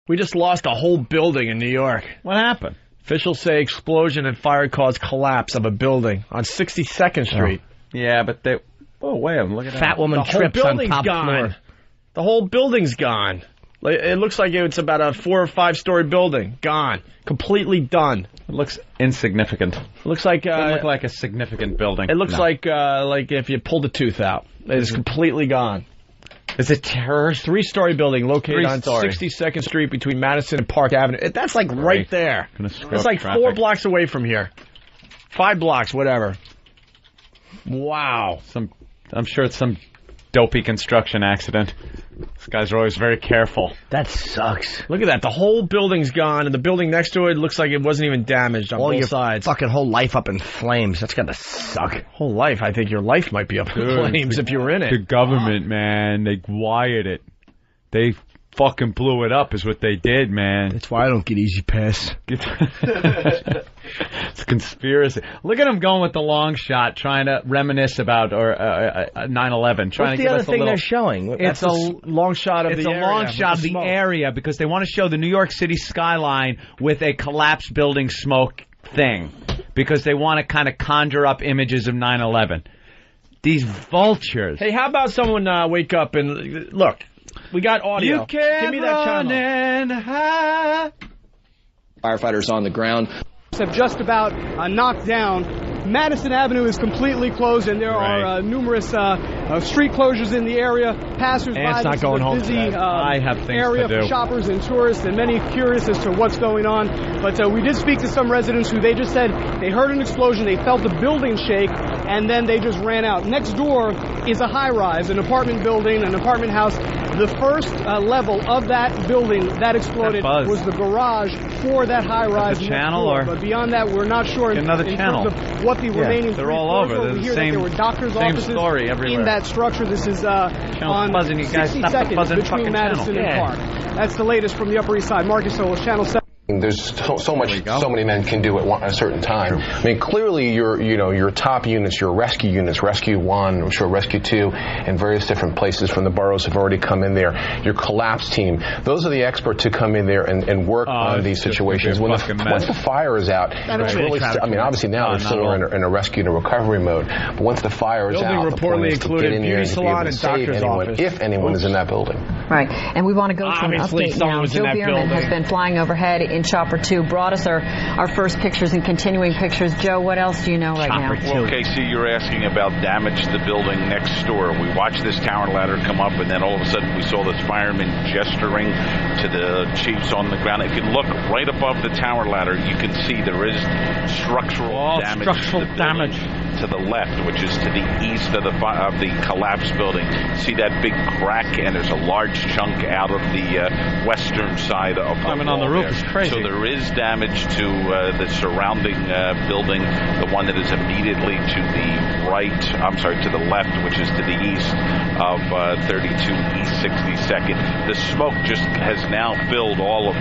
We just lost a whole building in New York. What happened? Officials say explosion and fire caused collapse of a building on 62nd Street. Oh. Yeah, but they... Oh, wait, look at that. Fat woman trips on top floor. The whole building's gone. It looks like it's about a 4 or 5 story building. Gone. Completely done. It looks insignificant. It looks like... doesn't look like a significant building. It looks like if you pulled a tooth out. It's completely gone. Is it terror? 3-story building located on 62nd Street between Madison and Park Avenue. That's like right there. It's like traffic. 4 blocks away from here. 5 blocks, whatever. Wow. I'm sure it's some dopey construction accident. These guys are always very careful. That sucks. Look at that. The whole building's gone, and the building next to it looks like it wasn't even damaged on both sides. Fucking whole life up in flames. That's gotta suck. Whole life? I think your life might be up in flames if you were in it. The government, man, they wired it. They fucking blew it up is what they did, man. That's why I don't get easy pass. It's a conspiracy. Look at him going with the long shot, trying to reminisce about 9/11. What's the other thing they're showing? It's a long shot of the area. It's a long shot of the area because they want to show the New York City skyline with a collapsed building smoke thing because they want to kind of conjure up images of 9/11. These vultures. Hey, how about someone wake up and look? We got audio. You can't Give me that channel. Firefighters on the ground have just about knocked down. Madison Avenue is completely closed, and there are numerous street closures in the area. Passers-by, this is a busy area for shoppers and tourists, and many curious as to what's going on. But we did speak to some residents who they just said they heard an explosion, they felt the building shake, and then they just ran out. Next door is a high-rise, an apartment building, an apartment house. The first level of that building that exploded was the garage for that high-rise. The channel, or but beyond that, we're not sure. Another channel. Terms of what the remaining they're all over. They're the same. There were doctors' offices story everywhere. in that structure. This is on 62nd between Madison and Park. That's the latest from the Upper East Side. Marcus Solis, Channel 7. There's so many men can do at a certain time. I mean, clearly your top units, your rescue units, Rescue 1, I'm sure Rescue 2, and various different places from the boroughs have already come in there. Your collapse team, those are the experts to come in there and work on these situations. Once the fire is out, it's really, I mean, obviously now they're still in a rescue and a recovery mode, but once the fire is out, the point is to get in there and to be able to save anyone, if anyone is in that building. Right, and we want to go to an update now. Joe Bierman has been flying overhead in Chopper 2, brought us our first pictures and continuing pictures. Joe, what else do you know right now? Well, Casey, you're asking about damage to the building next door. We watched this tower ladder come up, and then all of a sudden we saw the firemen gesturing to the chiefs on the ground. If you look right above the tower ladder, you can see there is structural damage to the left, which is to the east of the collapsed building. See that big crack, and there's a large chunk out of the western side of the on the roof is crazy. So there is damage to the surrounding building, the one that is immediately to the right, to the left, which is to the east of 32 East 62nd. The smoke just has now filled all of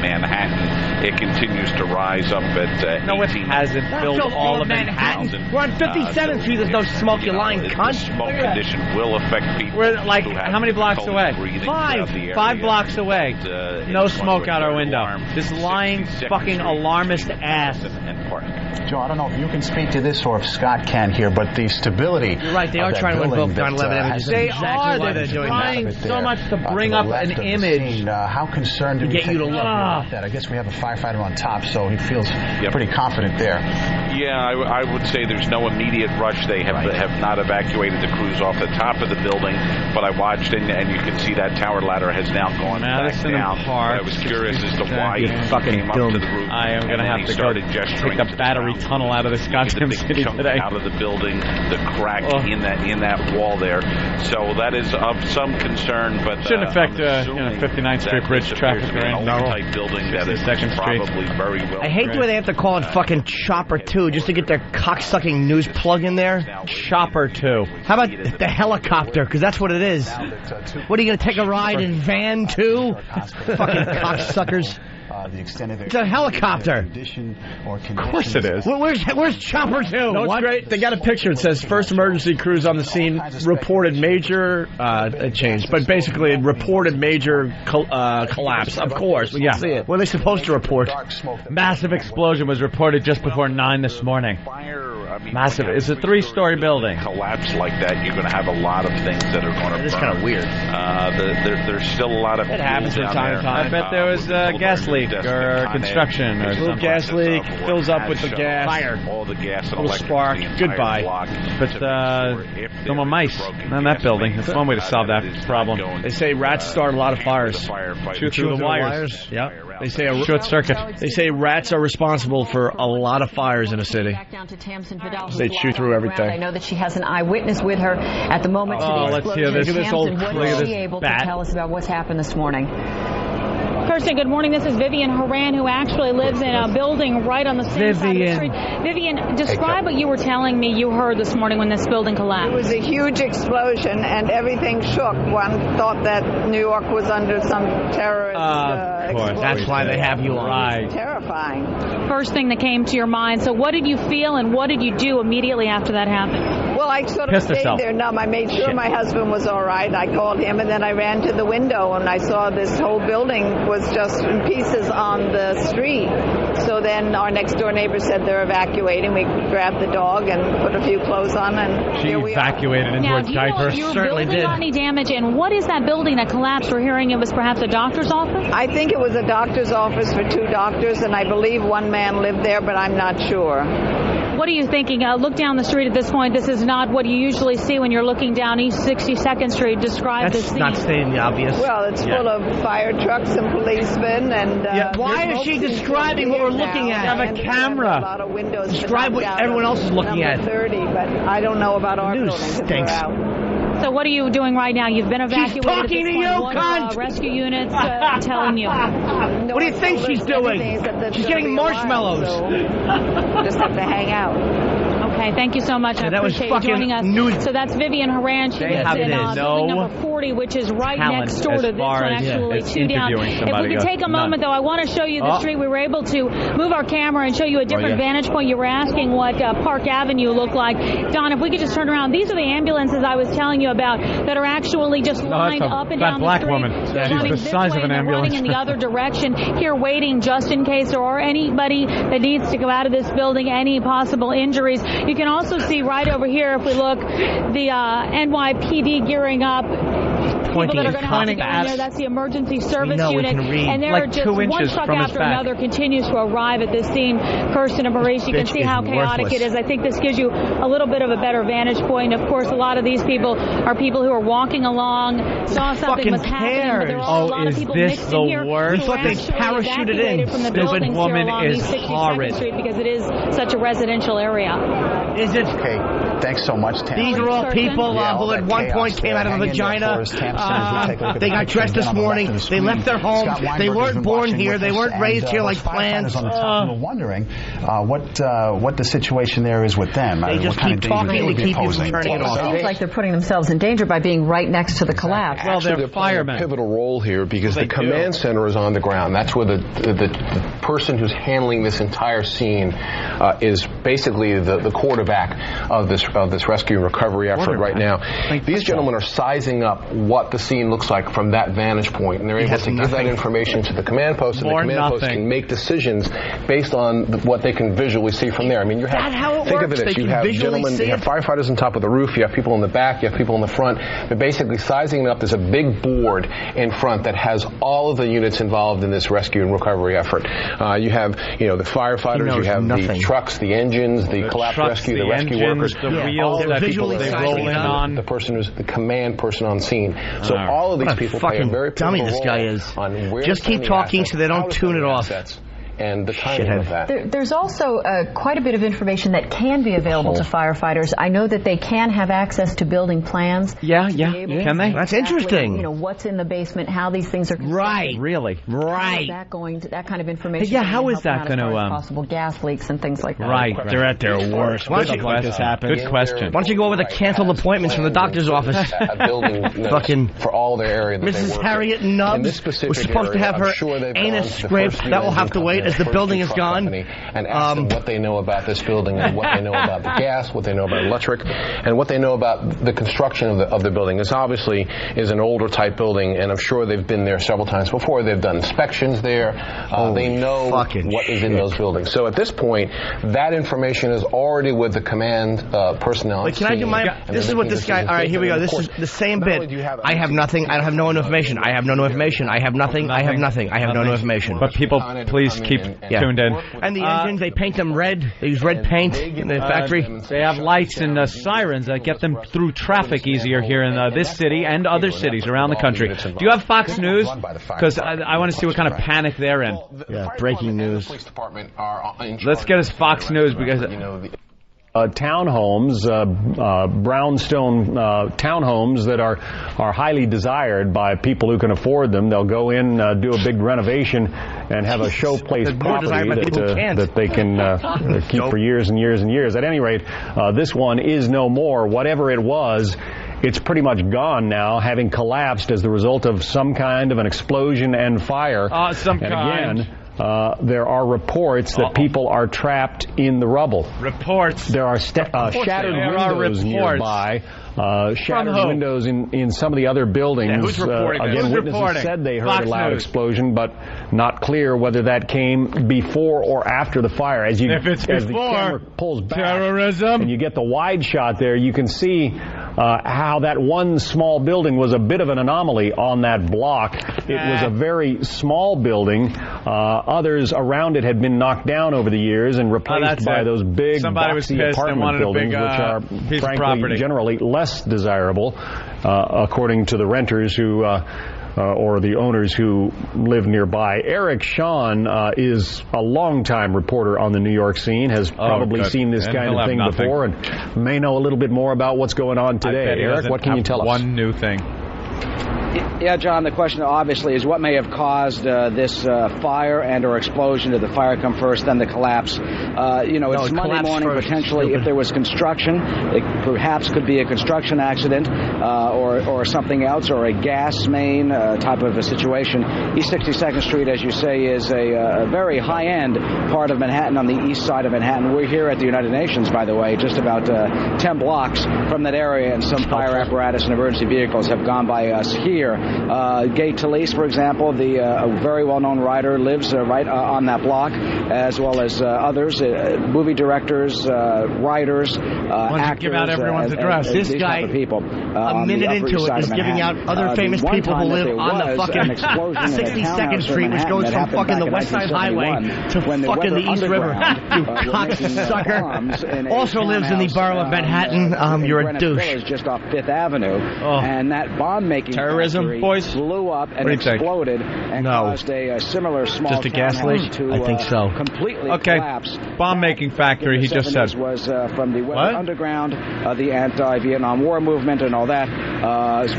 Manhattan. It continues to rise up at No, it hasn't filled all of Manhattan. We're on 57th Street. There's no smoke. You lying cunt. The smoke condition will affect people. We're like, how many blocks away? 5 blocks away. No smoke out our window. This lying fucking alarmist ass. Joe, I don't know if you can speak to this or if Scott can here, but the stability. You're right, they are trying to invoke 9/11 images. They are. They're trying so much to bring up an image. How concerned do we get you to look about that? I guess we have a firefighter on top, so he feels pretty confident there. Yeah, I would say there's no immediate rush. They have not evacuated the crews off the top of the building, but I watched, and you can see that tower ladder has now gone back down. I was curious as to why he came up to the roof. I am going to have to go take the battery tunnel out of this goddamn city today. Out of the building, the crack in that wall there. So that is of some concern, but shouldn't affect 59th Street Bridge traffic or anything. Type building that is probably very well. I hate the way they have to call it fucking Chopper 2 just to get their cocksucking news plug in there. Chopper 2. How about the helicopter? Because that's what it is. What are you going to take a ride in Van 2? Fucking cocksuckers. It's a helicopter. Of course it is. Where's Chopper 2? No, it's great. They got a picture. It says first emergency crews on the scene reported major change, but basically it reported major collapse. Of course, we can see it. What are they supposed to report? Massive explosion was reported just before 9 this morning. Massive. It's a 3-story building. Collapse like that, you're going to have a lot of things that are going to burn. It's kind of weird. There's still a lot of. It happens from time to time. I bet there was a gas leak or construction or something. A little gas leak fills up with the gas. Fire. All the gas and electric. Spark. Goodbye. But no more mice in that building. That's one way to solve that problem. They say rats start a lot of fires. Shoot through the wires. Yeah. They say short circuit. They say rats are responsible for a lot of fires in a city. They chew through everything. I know that she has an eyewitness with her at the moment. Let's hear this. Look at this able to tell us about what's happened this morning? Kirsten, good morning. This is Vivian Horan, who actually lives in a building right on the same side of the street. Vivian, describe what you were telling me you heard this morning when this building collapsed. It was a huge explosion, and everything shook. One thought that New York was under some terrorist explosion. That's why they have you on. Right. Terrifying. First thing that came to your mind. So what did you feel, and what did you do immediately after that happened? Well, I sort of stayed there numb. I made sure my husband was all right. I called him, and then I ran to the window, and I saw this whole building was just in pieces on the street. So then our next door neighbor said they're evacuating. We grabbed the dog and put a few clothes on, and she evacuated into a diaper. Certainly did. Any damage? And what is that building that collapsed? We're hearing it was perhaps a doctor's office. I think it was a doctor's office for 2 doctors, and I believe one man lived there, but I'm not sure. What are you thinking? Look down the street at this point. This is not what you usually see when you're looking down East 62nd Street. Describe the scene. That's not stating the obvious. Well, it's full of fire trucks and policemen. And why is she describing what we're looking at? Have a camera. A lot of windows. Describe what everyone else is looking at. 30, but I don't know about our building. Stinks. So what are you doing right now? You've been evacuated. She's talking to you, cunt! Rescue units telling you. What do you think she's doing? She's getting marshmallows. So just have to hang out. Okay, thank you so much. I appreciate you joining us. So that's Vivian Horan. She lives in building number 40, which is right next door to this one, actually, 2 down. If we could take a moment, though, I want to show you the street. We were able to move our camera and show you a different vantage point. You were asking what Park Avenue looked like. Don, if we could just turn around. These are the ambulances I was telling you about that are actually just lined up and down the street. Woman. She's the size of an ambulance. Running in the other direction here, waiting just in case there are anybody that needs to go out of this building, any possible injuries. You can also see right over here, if we look, the NYPD gearing up. People that are going to have to go in there. That's the emergency service unit. And there are just one truck after another continues to arrive at this scene. Kirsten and Maurice, you can see how chaotic it is. I think this gives you a little bit of a better vantage point. Of course, a lot of these people are people who are walking along, saw something was happening, but there are a lot of people mixed in here. We thought they parachuted in. From the Stupid woman is horrid. Street because it is such a residential area. Is it? Okay, thanks so much, Tam. These are all people who at one point came out of the vagina. They got dressed this morning. They left their homes. They weren't born here. They weren't raised here like plants. We're wondering what the situation there is with them. They just keep talking. They keep turning it off. It seems like they're putting themselves in danger by being right next to the collapse. Well, they're firemen. A pivotal role here because the command center is on the ground. That's where the person who's handling this entire scene is basically the quarterback of this rescue and recovery effort right now. These gentlemen are sizing up what the scene looks like from that vantage point, and they're able to give that information to the command post, and the command post can make decisions based on what they can visually see from there. I mean, you have think of it as you have gentlemen, you have firefighters on top of the roof, you have people in the back, you have people in the front. They're basically sizing it up. There's a big board in front that has all of the units involved in this rescue and recovery effort. You have the firefighters, you have the trucks, the engines, the collapse rescue, the rescue workers, the wheels that people they roll in on, the person who's the command person on scene. So all of these people play a very dummy this guy is. On where just keep talking so they don't tune it off. and the timing of that. There's also quite a bit of information that can be available to firefighters. I know that they can have access to building plans. Yeah. Can they? That's interesting. You know, what's in the basement, how these things are constructed. Right. Really? Right. That kind of information. Yeah, how is that going to... possible gas leaks and things like that. Right. They're at their worst. Why don't you like this happen? Good question. Why don't you go over the canceled appointments from the doctor's office? A building fucking for all their area that Mrs. they work Harriet Nubbs was supposed to have her anus scraped. That will have to wait as the building is gone. And ask them what they know about this building, and what they know about the gas, what they know about electric, and what they know about the construction of the building. This obviously is an older type building, and I'm sure they've been there several times before. They've done inspections there. They know what is in those buildings. So at this point, that information is already with the command personnel. Wait, can I do my... This is what this guy... All right, here we go. This is the same bit. I have nothing. I have no information. I have no information. I have nothing. I have nothing. I have no information. But people, please keep tuned in. And the engines, they paint them red. They use red paint in the factory. They have lights and sirens that get them through traffic easier here in this city and other cities around the country. Do you have Fox News? Because I want to see what kind of panic they're in. Yeah, breaking news. Let's get us Fox News because... townhomes, brownstone townhomes that are highly desired by people who can afford them. They'll go in, do a big renovation, and have a showplace property that they can keep for years and years and years. At any rate, this one is no more. Whatever it was, it's pretty much gone now, having collapsed as the result of some kind of an explosion and fire. Again, there are reports that people are trapped in the rubble. Reports. There are shattered windows nearby. Shattered windows in some of the other buildings. Yeah, who's reporting again, witnesses said they heard a loud explosion, but not clear whether that came before or after the fire. As the camera pulls back, terrorism, and you get the wide shot there, you can see how that one small building was a bit of an anomaly on that block. It was a very small building. Others around it had been knocked down over the years and replaced by those big boxy apartment buildings, which are frankly generally less desirable, according to the renters who or the owners who live nearby. Eric Shawn is a longtime reporter on the New York scene, has probably seen this kind of thing before, and may know a little bit more about what's going on today. Eric, what can you tell us? One new thing. Yeah, John, the question obviously is what may have caused this fire and or explosion. Did the fire come first, then the collapse? It's Monday morning, potentially. If there was construction, it perhaps could be a construction accident or something else, or a gas main type of a situation. East 62nd Street, as you say, is a very high-end part of Manhattan on the east side of Manhattan. We're here at the United Nations, by the way, just about 10 blocks from that area, and some fire apparatus and emergency vehicles have gone by us here. Gay Talese, for example, a very well-known writer, lives right on that block, as well as others, movie directors, writers, actors. Give out everyone's address. This guy, a minute into it, is giving out other famous people who live on the fucking 62nd Street, which goes from fucking the West Side Highway to fucking the East River. You cocksucker. Also lives in the borough of Manhattan. You're a douche. Just off Fifth Avenue, and that bomb-making terrorism, boys, blew up and exploded and caused a similar small just a gas leak. I think so. Completely collapse. Bomb-making factory. He just said was from the Weather Underground, the anti-Vietnam War movement, and all that.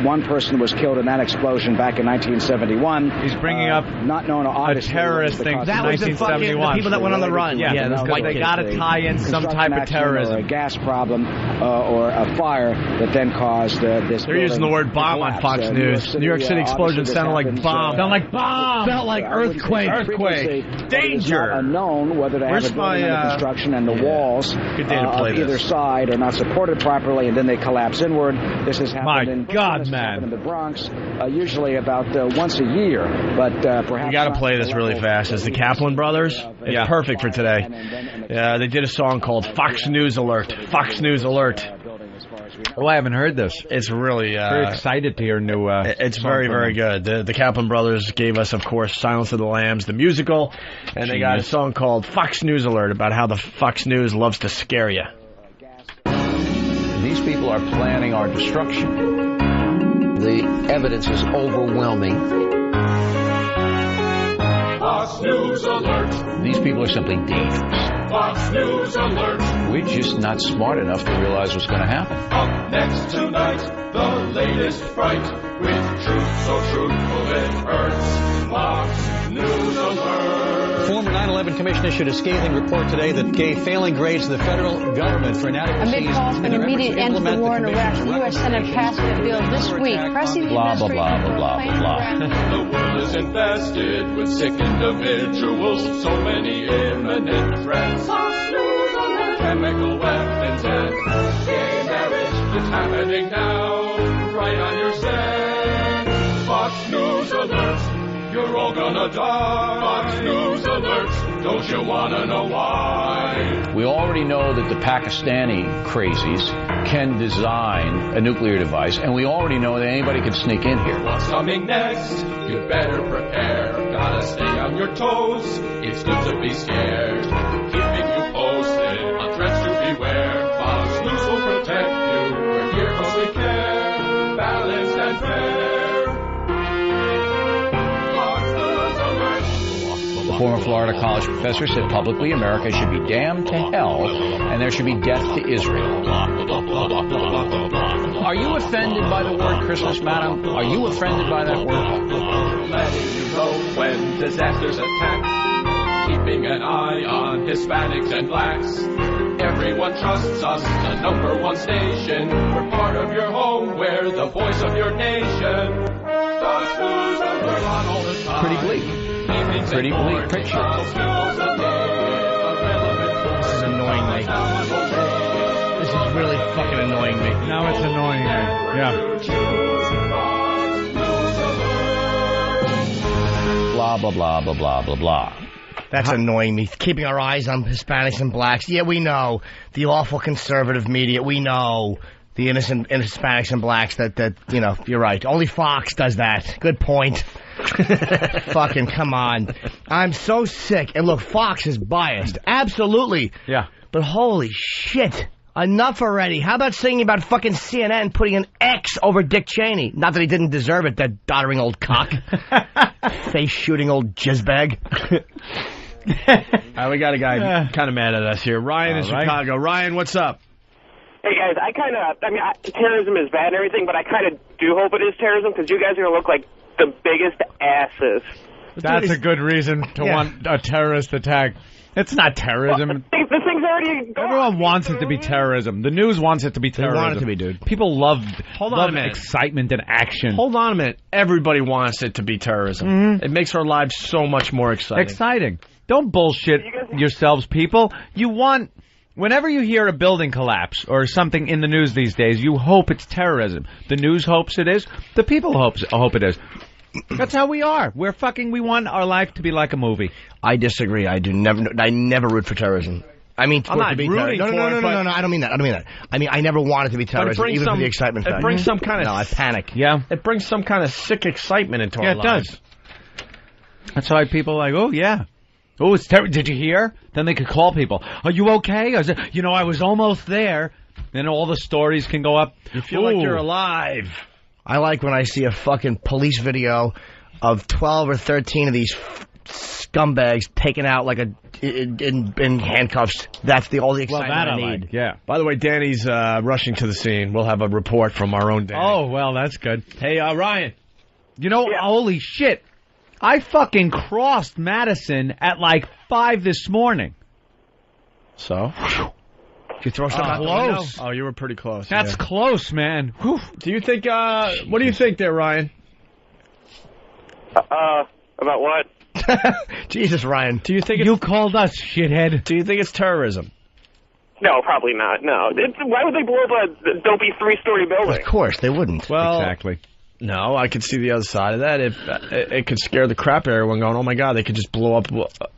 One person was killed in that explosion back in 1971. He's bringing up not known a terrorist thing. That was the people that went on the run. Yeah, they got to tie in some type of terrorism, or a gas problem, or a fire that then caused this. They're using the word bomb on Fox News. New York City explosion sounded like bomb. Sounded like bomb. Felt like earthquake. Danger. Unknown whether to have a building under construction and the walls of either side are not supported properly, and then they collapse inward. This has happened in the Bronx, usually about once a year. But perhaps we got to play this really fast. It's the Kaplan brothers. It's perfect for today. Yeah, they did a song called Fox News Alert. Fox News Alert. Oh, I haven't heard this. It's really very excited to hear new. It's very, very good. The Kaplan brothers gave us, of course, Silence of the Lambs, the musical, and they got a song called Fox News Alert about how the Fox News loves to scare you. These people are planning our destruction. The evidence is overwhelming. Fox Fox News Alert. These people are simply dangerous. Fox News Alert. We're just not smart enough to realize what's going to happen. Up next tonight, the latest fright with truth so truthful it hurts. Fox News Alert. Former 9/11 Commission issued a scathing report today that gave failing grades to the federal government for inadequacies. Amid calls for an immediate end to the war in Iraq, the U.S. Senate passed a bill this week pressing the administration to plan. The world is infested with sick individuals, so many imminent threats. Chemical weapons and gay marriage is happening now, right on your set. Fox News Alert, you're all gonna die. Fox News Alert, don't you wanna know why? We already know that the Pakistani crazies can design a nuclear device, and we already know that anybody can sneak in here. What's coming next? You better prepare. Gotta stay on your toes. It's good to be scared. Keeping you posted on threats to beware. Fox News will protect you. We're here 'cause we care. Balanced and fair. Fox News Alert. The former Florida college professor said publicly America should be damned to hell and there should be death to Israel. Are you offended by the word Christmas, madam? Are you offended by that word? Letting you know when disasters attack. Keeping an eye on Hispanics and blacks. Everyone trusts us, the #1 station. We're part of your home, we're the voice of your nation. Fox News Alert on all the time. Pretty bleak. Pretty bleak picture. This is annoying me. This is really fucking annoying me. Now it's annoying me. Yeah. Blah, blah, blah, blah, blah, blah, blah. That's annoying me. Keeping our eyes on Hispanics and blacks. Yeah, we know. The awful conservative media. We know. The innocent Hispanics and blacks that, you know, you're right. Only Fox does that. Good point. Fucking come on. I'm so sick. And look, Fox is biased. Absolutely. Yeah. But holy shit. Enough already. How about singing about fucking CNN putting an X over Dick Cheney? Not that he didn't deserve it, that doddering old cock. Face-shooting old jizzbag. We got a guy kind of mad at us here. Ryan in Chicago. Ryan, what's up? Hey, guys, terrorism is bad and everything, but I kind of do hope it is terrorism because you guys are going to look like the biggest asses. That's a good reason to want a terrorist attack. It's not terrorism. Well, the thing's already gone. Everyone wants it to be terrorism. The news wants it to be terrorism. They want it to be, dude. People love excitement and action. Hold on a minute. Everybody wants it to be terrorism. Mm-hmm. It makes our lives so much more exciting. Don't bullshit yourselves, people. Whenever you hear a building collapse or something in the news these days, you hope it's terrorism. The news hopes it is. The people hope it is. That's how we are. We want our life to be like a movie. I disagree. I never root for terrorism. I mean, I'm not rooting for it. No, I don't mean that. I mean, I never want it to be terrorism, even for the excitement factor. It brings some kind of... No, I panic. Yeah. It brings some kind of sick excitement into our lives. Yeah, it does. That's why people are like, oh, yeah. Oh, it's terrible. Did you hear? Then they could call people. Are you okay? I was almost there. Then all the stories can go up. You feel like you're alive. I like when I see a fucking police video of 12 or 13 of these scumbags taken out like in handcuffs. That's all the excitement I need. Like. Yeah. By the way, Danny's rushing to the scene. We'll have a report from our own Danny. Oh, well, that's good. Hey, Ryan. Holy shit. I fucking crossed Madison at like 5 this morning. So? Did you throw something out the window? Oh, you were pretty close. That's close, man. Whew. Do you think, what do you think there, Ryan? About what? Jesus, Ryan. Do you think you called us, shithead? Do you think it's terrorism? No, probably not. No. Why would they blow up a dopey 3-story building? Of course, they wouldn't. Well, exactly. No, I could see the other side of that. It could scare the crap out of everyone going, oh, my God, they could just blow up,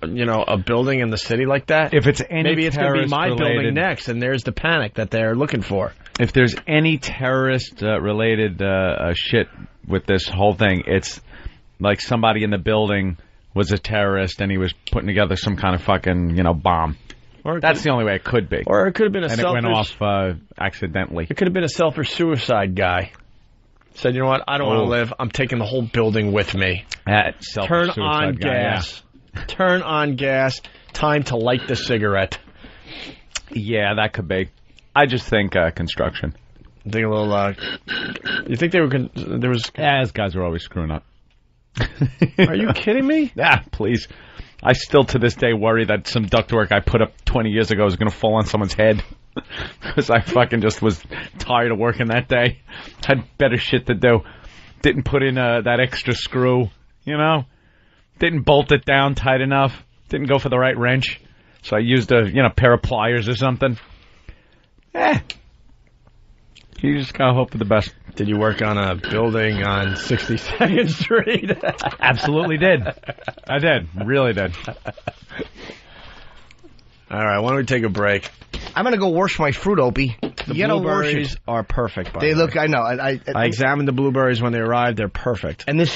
a building in the city like that. If it's any Maybe it's going to be my building related next, and there's the panic that they're looking for. If there's any terrorist-related shit with this whole thing, it's like somebody in the building was a terrorist and he was putting together some kind of fucking, bomb. That's the only way it could be. Or it could have been it went off accidentally. It could have been a selfish suicide guy. Said, you know what, I don't want to live. I'm taking the whole building with me. Turn on gas. Yeah. turn on gas, time to light the cigarette. Yeah, that could be. I just think construction. I think a little. You think there was? Yeah, these guys are always screwing up. Are you kidding me? Yeah, please. I still to this day worry that some ductwork I put up 20 years ago is going to fall on someone's head. Because I fucking just was tired of working that day. Had better shit to do. Didn't put in that extra screw, you know? Didn't bolt it down tight enough. Didn't go for the right wrench. So I used a pair of pliers or something. You just gotta hope for the best. Did you work on a building on 62nd Street? Absolutely did. I did. Really did. All right, why don't we take a break? I'm going to go wash my fruit, Opie. The blueberries are perfect, by the way. They look, I know. I examined the blueberries when they arrived. They're perfect. And the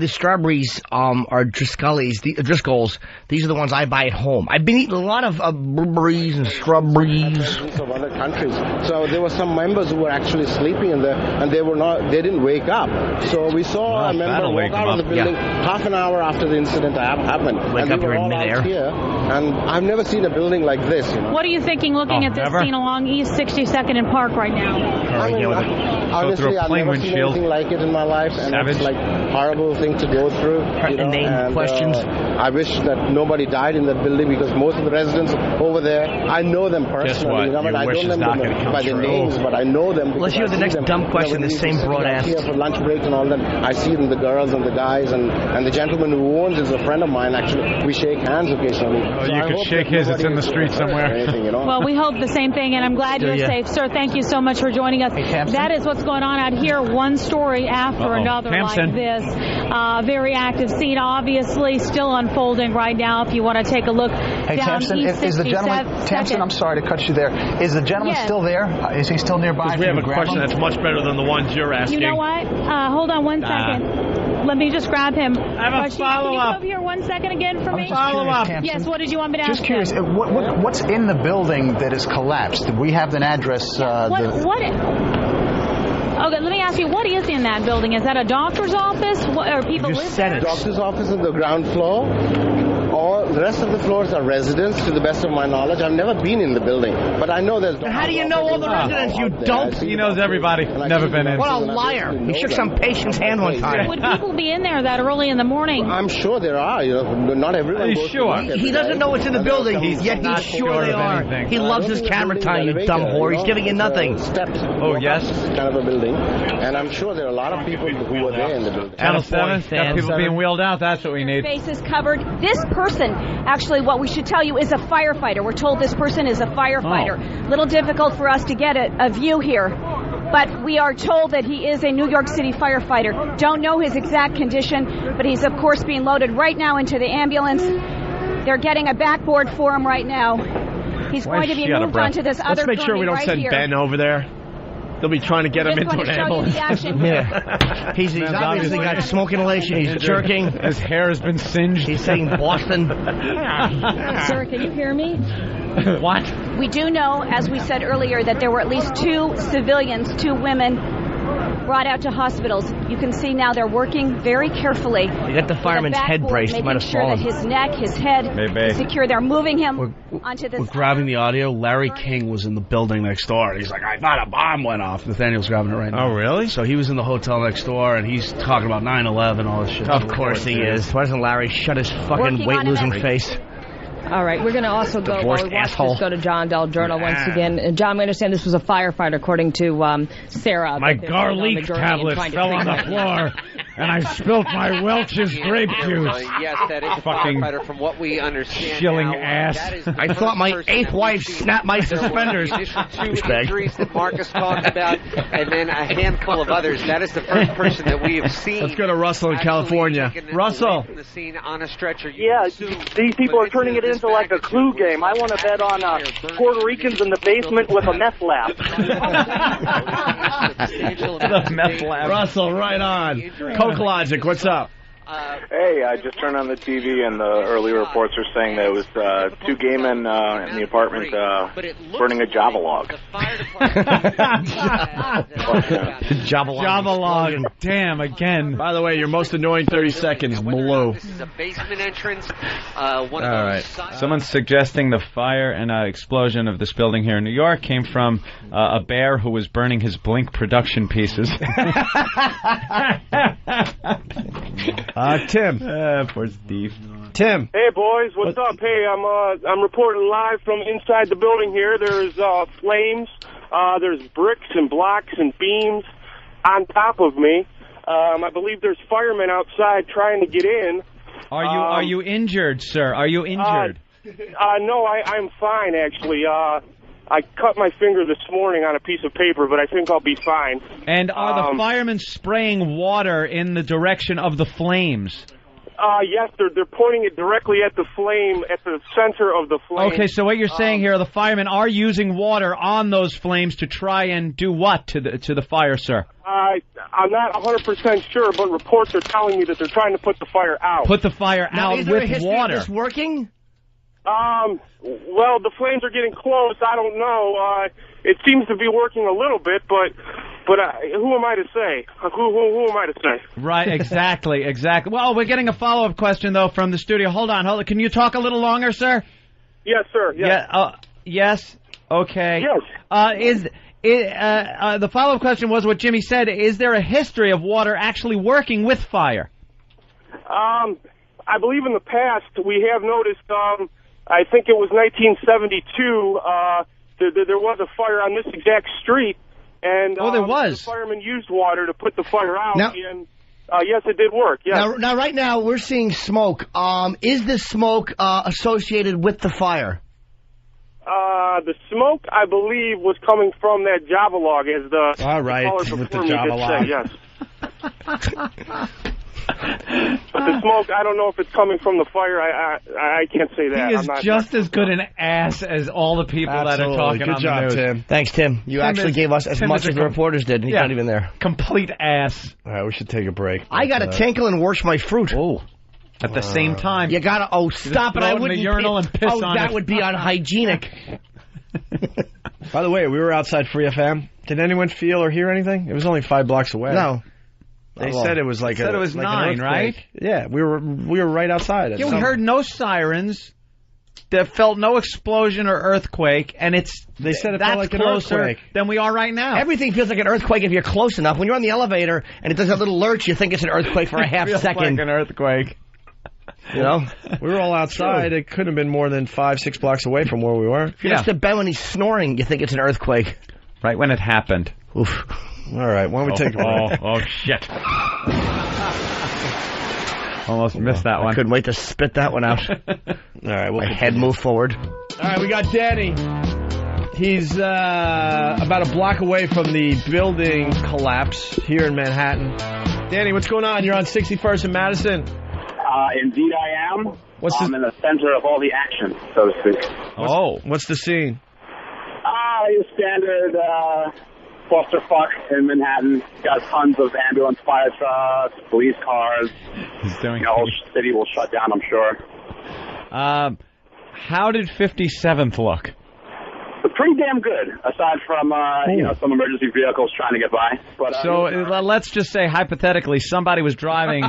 strawberries are Driscoll's. These are the ones I buy at home. I've been eating a lot of blueberries and strawberries. Of other countries. So there were some members who were actually sleeping in there, and they didn't wake up. So we saw a member walk out of the building half an hour after the incident happened. Wake up, we were all out here, and I've never seen a building like this. You know? What are you thinking looking at this scene along East 62nd and Park right now? Honestly, I've never seen anything like it in my life, and it's like a horrible thing to go through. And questions. I wish that nobody died in that building because most of the residents over there, I know them personally. Guess what? I don't know them by their names, but I know them. Let's hear the next dumb question. The same broad ass. Here for lunch break and all that. I see them, the girls and the guys, and the gentleman who owns is a friend of mine. Actually, we shake hands occasionally. Oh, so you could shake his. It's in the street somewhere. Well, we hope the same thing, and I'm glad you're safe, sir. Thank you so much for joining us. That is what's going on out here. One story after another like this. Very active scene, obviously, still unfolding right now. If you want to take a look hey, down Tamsin, East is the gentleman, Tamsin, I'm sorry to cut you there. Is the gentleman still there? Is he still nearby? We have a question that's much better than the ones you're asking. You know what? Hold on one second. Let me just grab him. I have a follow-up. Can you come over here 1 second again for me? Follow-up. Yes, what did you want me to ask? Just curious, what's in the building that is collapsed? We have an address. Okay, let me ask you, what is in that building? Is that a doctor's office? What, are people live there? Doctor's office on the ground floor. All the rest of the floors are residents, to the best of my knowledge. I've never been in the building, but I know there's... How do you know all the residents, you dope? He knows everybody. Never been in. What a liar. He shook some patient's hand one time. Would people be in there that early in the morning? I'm sure there are. Not everyone goes sure. He doesn't know what's in the building, yet he's sure they are. He loves his camera time, you dumb whore. He's giving you nothing. Oh, yes? Kind of a building. And I'm sure there are a lot of people who were there in the building. Channel 7, got people being wheeled out. That's what we need. Faces covered. This person, actually, what we should tell you, is a firefighter. We're told this person is a firefighter. Little difficult for us to get a view here, but we are told that he is a New York City firefighter. Don't know his exact condition, but he's, of course, being loaded right now into the ambulance. They're getting a backboard for him right now. He's going to be moved onto this other Let's make sure we don't send Ben over there. They'll be trying to get him into an ambulance. Yeah. He's obviously got smoke inhalation. He's jerking. His hair has been singed. He's saying Boston. Sir, can you hear me? What? We do know, as we said earlier, that there were at least 2 civilians, 2 women, brought out to hospitals. You can see now they're working very carefully. You got the fireman's head braced. He might have fallen. Making sure that his neck, his head is secure. They're moving him onto this. We're grabbing the audio. Larry King was in the building next door, and he's like, I thought a bomb went off. Nathaniel's grabbing it right now. Oh, really? So he was in the hotel next door, and he's talking about 9/11, all this shit. Of course he is. Why doesn't Larry shut his fucking weight-losing face? All right, we're going to also go. Let's go to John Del Giorno once again. And John, we understand this was a firefighter, according to Sarah. My garlic tablet fell on the floor, and I spilt my Welch's grape juice. Yes, that is a firefighter from what we understand. Shilling now. ass. I thought my 8th wife snapped my suspenders. The initial 2 injuries that Marcus talked about, and then a handful of others. That is the first person that we have seen. Let's go to Russell in California. Russell. The scene on a stretcher. Yeah, these people are turning it into like a clue game. I want to bet on Puerto Ricans in the basement with a meth lab. The meth lab. Russell, right on. Coke Logic, what's up? Hey, I just turned on the TV, and the early reports are saying that it was 2 gay men in the apartment burning a Java log. Java log. Damn, again. By the way, your most annoying 30 seconds below. This is a basement entrance. All right. Someone's suggesting the fire and explosion of this building here in New York came from a bear who was burning his Blink production pieces. Tim. Poor Steve. Tim. Hey, boys. What's up? Hey, I'm reporting live from inside the building here. There's flames. There's bricks and blocks and beams on top of me. I believe there's firemen outside trying to get in. Are you injured, sir? Are you injured? No, I'm fine, actually. I cut my finger this morning on a piece of paper, but I think I'll be fine. And are the firemen spraying water in the direction of the flames? Yes, they're pointing it directly at the flame, at the center of the flame. Okay, so what you're saying here, the firemen are using water on those flames to try and do what to the fire, sir? I'm not 100% sure, but reports are telling me that they're trying to put the fire out. Put the fire out with water. Is there a history of this working? Well, the flames are getting close. I don't know. It seems to be working a little bit, but who am I to say? Who am I to say? Right, exactly. Well, we're getting a follow-up question, though, from the studio. Hold on. Can you talk a little longer, sir? Yes, sir. Yes. Yeah. Yes. Okay. Yes. The follow-up question was what Jimmy said. Is there a history of water actually working with fire? I believe in the past we have noticed. I think it was 1972. There was a fire on this exact street, and there was. The firemen used water to put the fire out, now, and yes, it did work. Yes. Now, right now, we're seeing smoke. Is this smoke associated with the fire? The smoke, I believe, was coming from that Java log, as the all right with the Java log. Yes. But the smoke, I don't know if it's coming from the fire. I can't say that. He is just as good an ass as all the people that are talking on the news. Tim. Thanks, Tim. You actually gave us as much as the reporters did, and he's not even there. Complete ass. All right, we should take a break. I got to tinkle and wash my fruit. Oh. At the same time. You got to, stop it. I wouldn't. In the urinal and piss on that would be unhygienic. By the way, we were outside Free FM. Did anyone feel or hear anything? It was only 5 blocks away. No. They said it was like it was 9, right? Yeah, we were right outside. Yeah, we heard no sirens. There felt no explosion or earthquake, and they said it felt like an earthquake than we are right now. Everything feels like an earthquake if you're close enough. When you're on the elevator and it does that little lurch, you think it's an earthquake for a half second. Like an earthquake. You know, we were all outside. It couldn't have been more than 5-6 blocks away from where we were. If you're next to Ben when he's snoring, you think it's an earthquake. Right when it happened. Oof. All right, why don't we take a break? Oh, shit. Almost missed that one. I couldn't wait to spit that one out. All right, my head moved forward. All right, we got Danny. He's about a block away from the building collapse here in Manhattan. Danny, what's going on? You're on 61st and Madison. Indeed I am. I'm in the center of all the action, so to speak. What's the scene? Your standard clusterfuck in Manhattan. Got tons of ambulance, fire trucks, police cars. The whole city will shut down, I'm sure. How did 57th look? Pretty damn good, aside from some emergency vehicles trying to get by. But let's just say, hypothetically, somebody was driving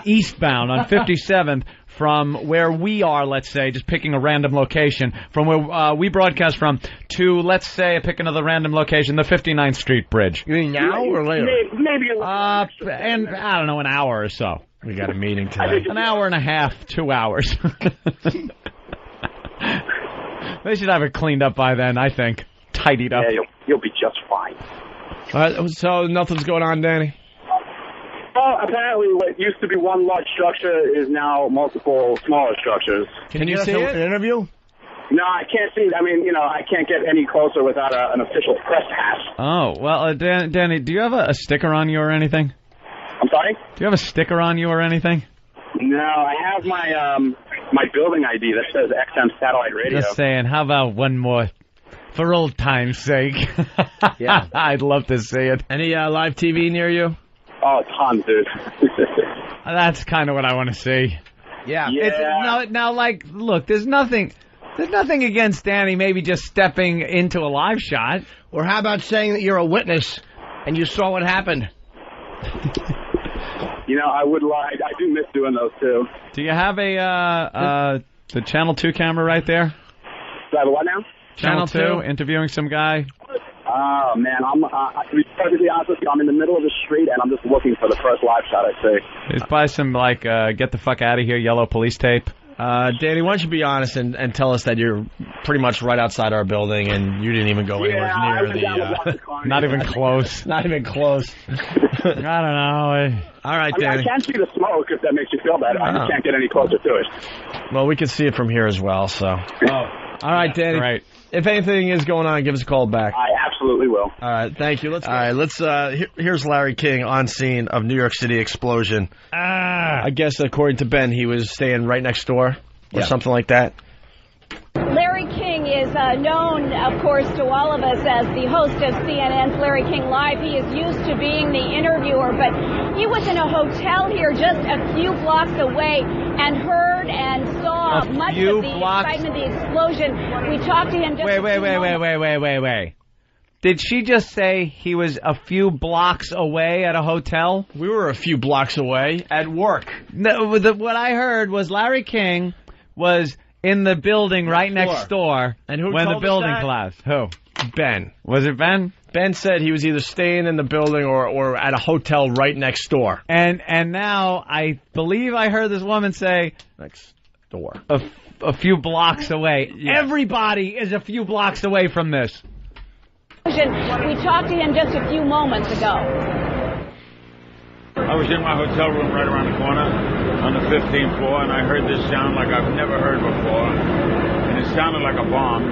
eastbound on 57th from where we are, let's say, just picking a random location, from where we broadcast from, to, let's say, pick another random location, the 59th Street Bridge. You mean now or later? Maybe and I don't know, an hour or so. We got a meeting tonight. An hour and a half, 2 hours. They should have it cleaned up by then, I think. Tidied up. Yeah, you'll be just fine. All right, so nothing's going on, Danny? Well, apparently what used to be one large structure is now multiple smaller structures. Can you see it? An interview? No, I can't see it. I mean, I can't get any closer without an official press pass. Oh, well, Danny, do you have a sticker on you or anything? I'm sorry? Do you have a sticker on you or anything? No, I have my building ID that says XM Satellite Radio. Just saying, how about one more for old time's sake? Yeah. I'd love to see it. Any live TV near you? Oh, tons, dude. That's kind of what I want to see. Yeah. Now, look, there's nothing against Danny maybe just stepping into a live shot. Or how about saying that you're a witness and you saw what happened? I would lie. I do miss doing those, too. Do you have the Channel 2 camera right there? Do I have a what now? Channel 2, interviewing some guy. Oh, man. To be perfectly honest with you, I'm in the middle of the street, and I'm just looking for the first live shot I see. It's by some, get the fuck out of here, yellow police tape. Danny, why don't you be honest and tell us that you're pretty much right outside our building and you didn't even go anywhere near the... Not even close. Not even close. I don't know. All right, Danny. I can't see the smoke if that makes you feel better. I just can't get any closer to it. Well, we can see it from here as well, so... All right, Danny. Right. If anything is going on, give us a call back. I absolutely will. All right, thank you. Let's here's Larry King on scene of New York City explosion. I guess according to Ben, he was staying right next door or something like that. Larry King is known, of course, to all of us as the host of CNN's Larry King Live. He is used to being the interviewer, but he was in a hotel here just a few blocks away and heard and saw much of the excitement of the explosion. We talked to him just Wait. Did she just say he was a few blocks away at a hotel? We were a few blocks away at work. No, what I heard was Larry King was in the building right next door and who when told the building us that? collapsed. Who? Ben. Was it Ben? Ben said he was either staying in the building or at a hotel right next door. And now I believe I heard this woman say next door. A few blocks away. Yeah. Everybody is a few blocks away from this. We talked to him just a few moments ago. I was in my hotel room right around the corner on the 15th floor, and I heard this sound like I've never heard before, and it sounded like a bomb.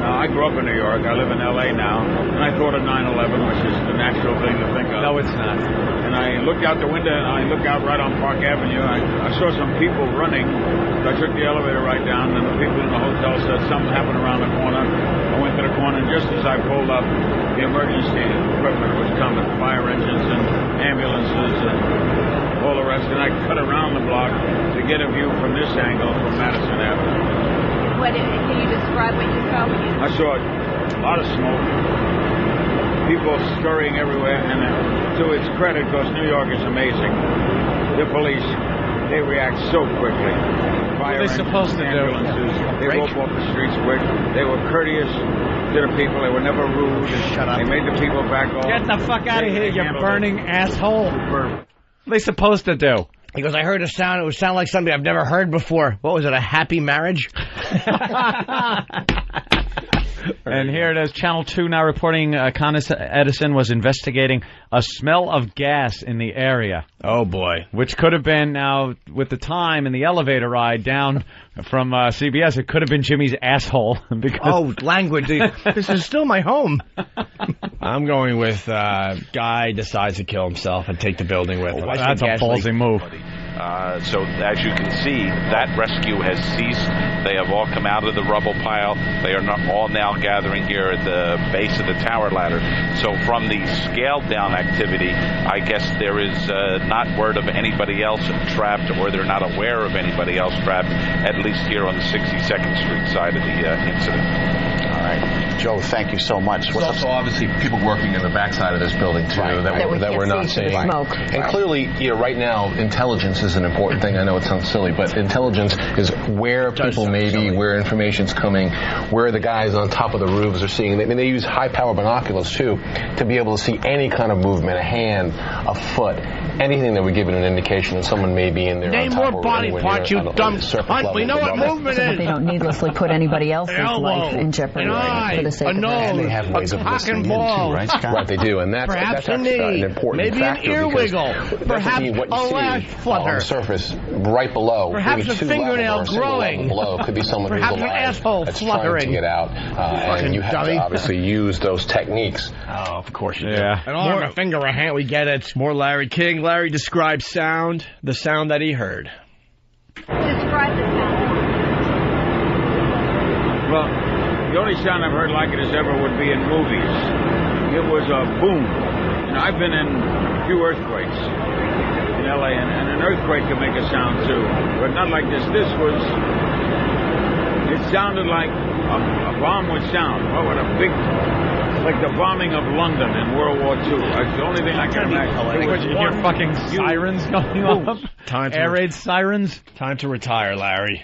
Now, I grew up in New York. I live in L.A. now, and I thought of 9/11, which is the natural thing to think of. No, it's not. And I looked out the window, and I looked out right on Park Avenue. I saw some people running. So I took the elevator right down, and the people in the hotel said something happened around the corner. I went to the corner, and just as I pulled up, the emergency equipment was coming, fire engines and ambulances and all the rest, and I cut around the block to get a view from this angle from Madison Avenue. Can you describe what you saw? I saw a lot of smoke, people scurrying everywhere, and to its credit, because New York is amazing, the police, they react so quickly. What are they supposed to do? They woke off the streets quick. They were courteous to the people. They were never rude. Shut up. They made the people back off. Get the fuck out of here, you burning asshole. What are they supposed to do? He goes, I heard a sound. It would sound like something I've never heard before. What was it, a happy marriage? And here it is. Channel 2 now reporting Con Edison was investigating a smell of gas in the area. Oh, boy. Which could have been, now, with the time in the elevator ride down from CBS, it could have been Jimmy's asshole. Oh, language. This is still my home. I'm going with guy decides to kill himself and take the building with him. That's a ballsy move. So as you can see, that rescue has ceased. They have all come out of the rubble pile. They are all now gathering here at the base of the tower ladder. So from the scaled down activity, I guess there is not word of anybody else trapped, or they're not aware of anybody else trapped, at least here on the 62nd Street side of the incident. All right. Joe, thank you so much. There's also obviously people working in the backside of this building, too, that we're not seeing. And clearly, right now, intelligence is an important thing. I know it sounds silly, but intelligence is where people may be, where information's coming, where the guys on top of the roofs are seeing. I mean, they use high-power binoculars, too, to be able to see any kind of movement, a hand, a foot, anything that would give it an indication that someone may be in there. Name more body parts, you dumb cunt. We know what movement is. They don't needlessly put anybody else's life in jeopardy for the sake of that. They have ways of listening in, too, right, Scott? Right, they do, and that's an important factor. Maybe an ear wiggle. Perhaps a lash flutter. On the surface, right below. Perhaps a fingernail growing. Below could be someone who's alive. Perhaps an asshole fluttering. Trying to get out, and you have to obviously use those techniques. Oh, of course you do. Yeah. An arm, a finger, a hand, we get it. More Larry King. Larry describes sound, the sound that he heard. Describe the sound. Well, the only sound I've heard like it as ever would be in movies. It was a boom. And I've been in a few earthquakes. in L.A., and an earthquake can make a sound too, but not like this. This was, it sounded like a bomb would sound. Oh, what a big, like the bombing of London in World War II. That's the only thing I can imagine. You hear fucking sirens going off? Air raid sirens? Time to retire, Larry.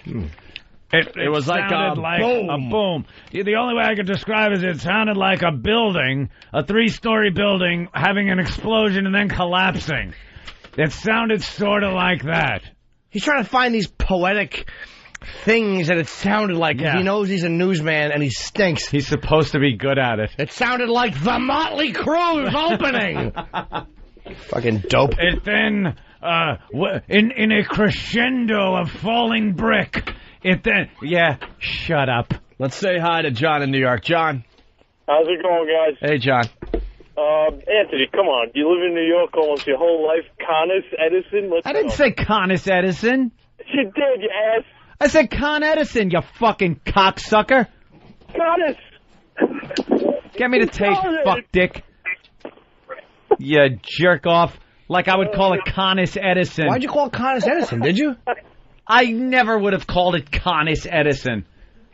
It was like a boom. The only way I could describe it is it sounded like a building, a 3-story building, having an explosion and then collapsing. It sounded sort of like that. He's trying to find these poetic things that it sounded like, because he knows he's a newsman and he stinks. He's supposed to be good at it. It sounded like the Motley Crue's opening. Fucking dope. It then, in a crescendo of falling brick, it then... Yeah, shut up. Let's say hi to John in New York. John. How's it going, guys? Hey, John. Anthony, come on. You live in New York almost your whole life. Connis Edison? I didn't say Connis Edison. You did, you ass. I said Con Edison, you fucking cocksucker. Connis. Get me the tape, fuck dick. You jerk off. Like I would call it Connis Edison. Why'd you call it Connis Edison, did you? I never would have called it Connis Edison.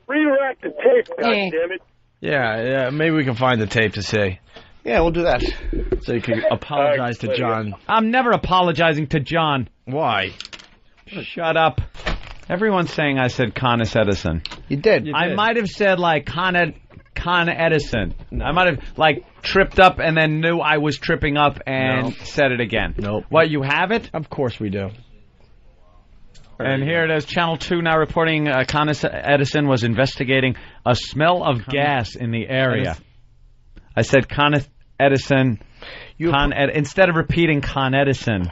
Redirect the tape, goddammit. Yeah, maybe we can find the tape to say. Yeah, we'll do that. So you can apologize to John. I'm never apologizing to John. Why? Shut up. Everyone's saying I said Connis Edison. You did. I might have said, like, Con Edison. I might have, like, tripped up and then knew I was tripping up and said it again. Nope. What, you have it? Of course we do. And here it is, Channel 2 now reporting Connis Edison was investigating a smell of gas in the area. I said Connis Edison. Instead of repeating Con Edison,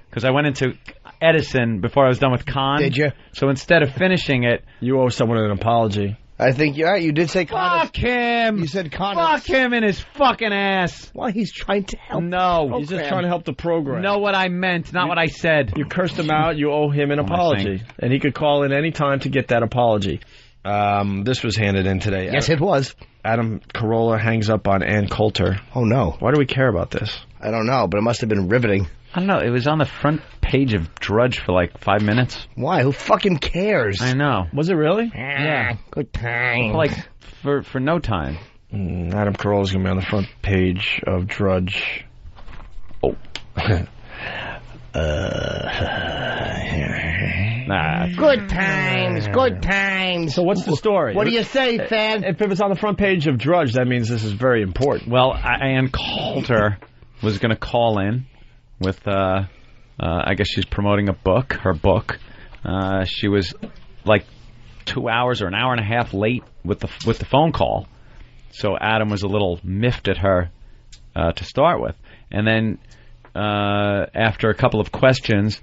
because I went into Edison before I was done with Con. Did you? So instead of finishing it... You owe someone an apology. I think you're right. You did say Connis. Fuck him. You said Connis. Fuck him in his fucking ass. Why, he's trying to help. No. He's just trying to help the program. Know what I meant, not what I said. You cursed him out. You owe him an apology. And he could call in any time to get that apology. This was handed in today. Yes, it was. Adam Carolla hangs up on Ann Coulter. Oh, no. Why do we care about this? I don't know, but it must have been riveting. I don't know. It was on the front page of Drudge for like 5 minutes. Why? Who fucking cares? I know. Was it really? Yeah. Good time. Like, for no time. Adam Carolla's going to be on the front page of Drudge. Oh. Good times, good times. So what's the story? What do you say, fan? If it's on the front page of Drudge, that means this is very important. Well, Ann Coulter was going to call in with, I guess she's promoting her book. She was like 2 hours or an hour and a half late with the phone call. So Adam was a little miffed at her to start with. And then after a couple of questions,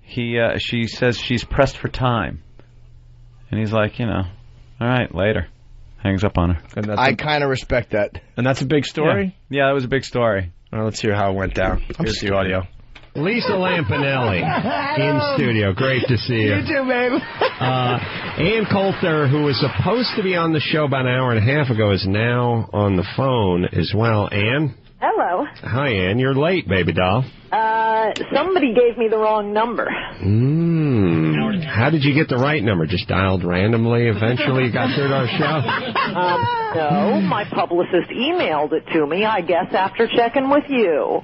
she says she's pressed for time. And he's like, all right, later. Hangs up on her. I kind of respect that. And that's a big story? Yeah, that was a big story. Well, let's hear how it went down. Here's the audio. Lisa Lampanelli in studio. Great to see you. You too, babe. Ann Coulter, who was supposed to be on the show about an hour and a half ago, is now on the phone as well. Ann? Hello. Hi, Ann. You're late, baby doll. Somebody gave me the wrong number. How did you get the right number? Just dialed randomly, eventually got through to our show? No, my publicist emailed it to me, I guess, after checking with you.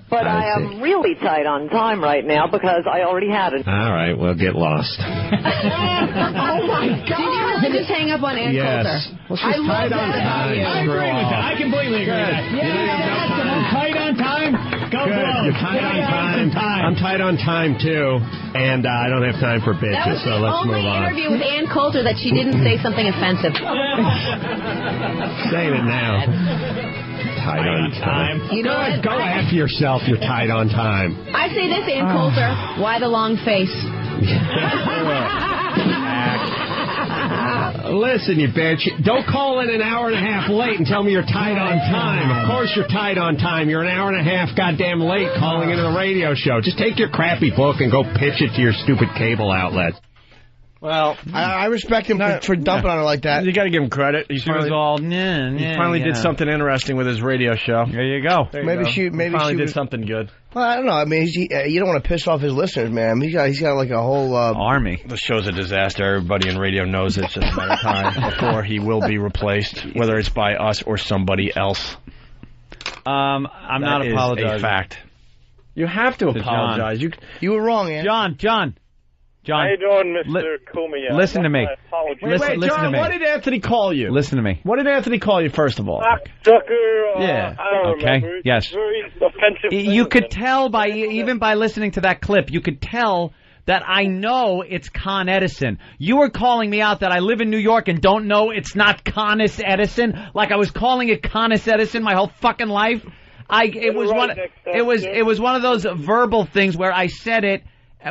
But I am really tight on time right now because I already had it. All right, well, get lost. Oh, my God. Did you have to just hang up on Ann Coulter? Well, she's tight on time. I agree with that. I completely agree with that. Yeah, tight on time. Go blow. You're tight on time. I'm tight on time, too. And I don't have time for bitches, so let's move on. That was the only interview with Ann Coulter that she didn't say something offensive. Saying it now. Tight on time. You know what? Go after yourself. You're tight on time. I say this, Ann Coulter. Why the long face? Listen, you bitch. Don't call in an hour and a half late and tell me you're tight on time. Of course you're tight on time. You're an hour and a half goddamn late calling into the radio show. Just take your crappy book and go pitch it to your stupid cable outlets. Well, I respect him for dumping on her like that. You got to give him credit. He finally did something interesting with his radio show. There you go. Maybe she did something good. Well, I don't know. I mean, you don't want to piss off his listeners, man. He's got like a whole army. The show's a disaster. Everybody in radio knows it's just a matter of time before he will be replaced, whether it's by us or somebody else. I'm not apologizing. That is a fact. You have to apologize. You were wrong, Ann. John. How you doing, Mr. Cumia? Listen to me. Wait, John, what did Anthony call you? Listen to me. What did Anthony call you, first of all? Sucker. Yeah. I don't remember. Yes. Very offensive. You could tell even by listening to that clip, you could tell that I know it's Con Edison. You were calling me out that I live in New York and don't know it's not Conus Edison, like I was calling it Conus Edison my whole fucking life. It was one of those verbal things where I said it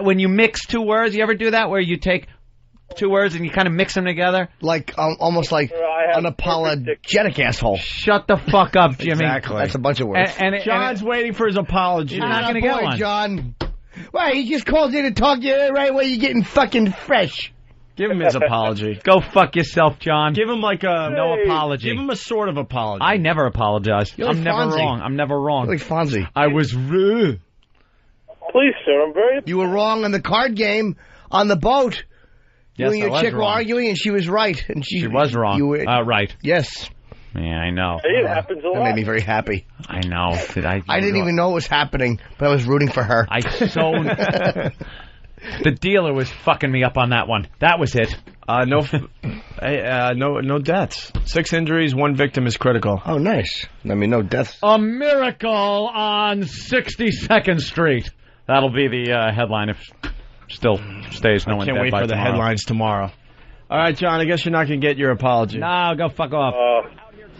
when you mix two words. You ever do that where you take two words and you kind of mix them together? Like, almost like an apologetic asshole. Shut the fuck up, Jimmy. Exactly. That's a bunch of words. John's waiting for his apology. You're not going to get one. John. Why, he just called in to talk to you the right way. You're getting fucking fresh. Give him his apology. Go fuck yourself, John. Give him like a... No apology. Give him a sort of apology. I never apologize. I'm never wrong. I'm never wrong. You're like Fonzie. I was... Please, sir, I'm very... You were wrong on the card game on the boat. Yes, you and your chick were arguing, and she was right. And she was wrong. Right. Yes. Yeah, I know. Hey, it happens a lot. That made me very happy. I know. I didn't even know it was happening, but I was rooting for her. The dealer was fucking me up on that one. That was it. No deaths. 6 injuries, 1 victim is critical. Oh, nice. I mean, no deaths. A miracle on 62nd Street. That'll be the headline if still stays no one dead by tomorrow. I can't wait for the headlines tomorrow. All right, John, I guess you're not going to get your apology. No, go fuck off.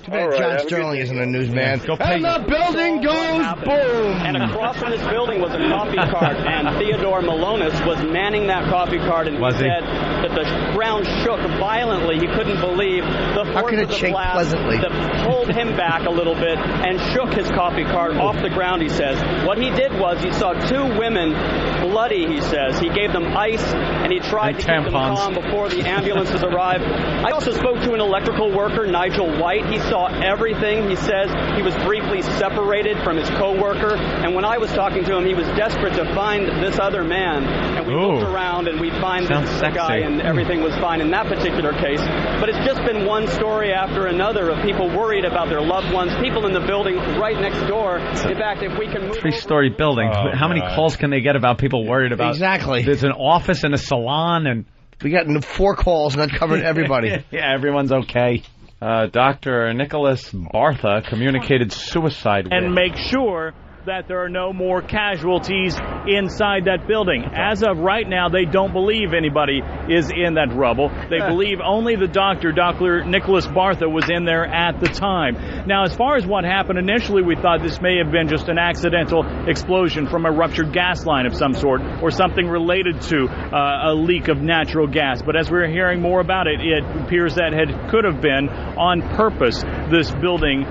Too bad John Sterling isn't a newsman. And the building goes boom! And across from this building was a coffee cart, and Theodore Malonis was manning that coffee cart, and he said that the ground shook violently. He couldn't believe the force of the blast that pulled him back a little bit and shook his coffee cart off the ground, he says. What he did was he saw 2 women bloody, he says. He gave them ice, and he tried to keep them calm before the ambulances arrived. I also spoke to an electrical worker, Nigel White. He saw everything. He says he was briefly separated from his co-worker, and when I was talking to him, he was desperate to find this other man, and we looked around and we find this guy, and everything was fine in that particular case. But it's just been one story after another of people worried about their loved ones, people in the building right next door. In fact, if we can move... 3-story building. How many calls can they get about people worried about... Exactly. There's an office and a salon, and... We got 4 calls, and that covered everybody. Yeah, everyone's okay. Dr. Nicholas Bartha communicated suicide with. And make sure that there are no more casualties inside that building. As of right now, they don't believe anybody is in that rubble. They believe only the doctor, Dr. Nicholas Bartha, was in there at the time. Now, as far as what happened, initially we thought this may have been just an accidental explosion from a ruptured gas line of some sort, or something related to a leak of natural gas. But as we're hearing more about it, it appears that it could have been on purpose. This building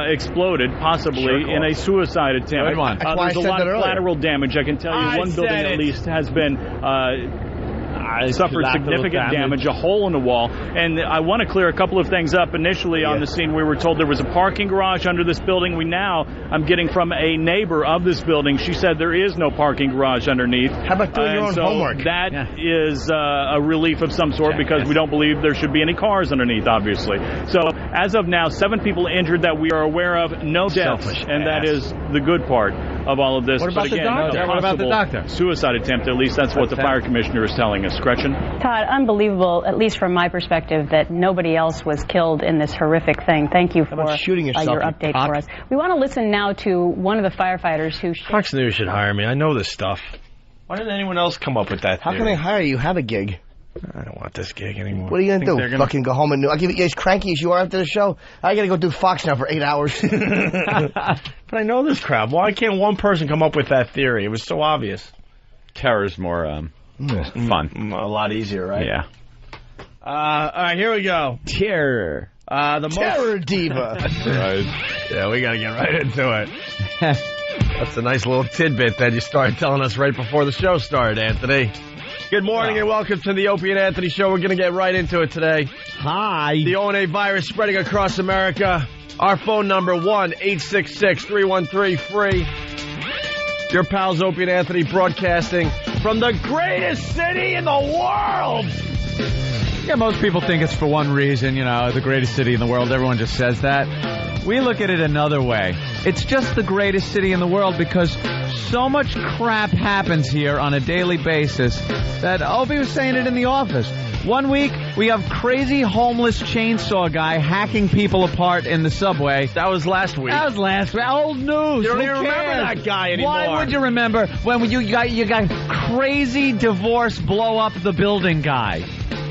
exploded, possibly in a suicide attempt. Good one. There's a lot of collateral damage. I can tell you one building at least has been suffered significant damage, a hole in the wall. And I want to clear a couple of things up. Initially on the scene, we were told there was a parking garage under this building. I'm getting from a neighbor of this building. She said there is no parking garage underneath. How about doing your own homework? That is a relief of some sort, because we don't believe there should be any cars underneath, obviously. So as of now, 7 people injured that we are aware of, no deaths, and that is the good part of all of this. What about the doctor? What about the doctor? Suicide attempt, at least that's what the fire commissioner is telling us. Gretchen? Todd, unbelievable, at least from my perspective, that nobody else was killed in this horrific thing. Thank you for your update for us. We want to listen now to one of the firefighters who... Fox News should hire me. I know this stuff. Why didn't anyone else come up with that How can they hire you? Have a gig. I don't want this gig anymore. What are you going to do? Fucking go home and... I'll give you as cranky as you are after the show. I got to go do Fox now for 8 hours. But I know this crap. Why can't one person come up with that theory? It was so obvious. Terror's more fun. A lot easier, right? Yeah. All right, here we go. Terror. Terror diva. Right. Yeah, we got to get right into it. That's a nice little tidbit that you started telling us right before the show started, Anthony. Good morning and welcome to the Opie and Anthony Show. We're going to get right into it today. Hi. The ONA virus spreading across America. Our phone number, 1-866-313-FREE. Your pals Opie and Anthony broadcasting from the greatest city in the world. Yeah, most people think it's for one reason, the greatest city in the world. Everyone just says that. We look at it another way. It's just the greatest city in the world because so much crap happens here on a daily basis that Opie was saying it in the office. 1 week, we have crazy homeless chainsaw guy hacking people apart in the subway. That was last week. That was last week. Old news. You don't even remember that guy anymore. Why would you remember when you got crazy divorce blow up the building guy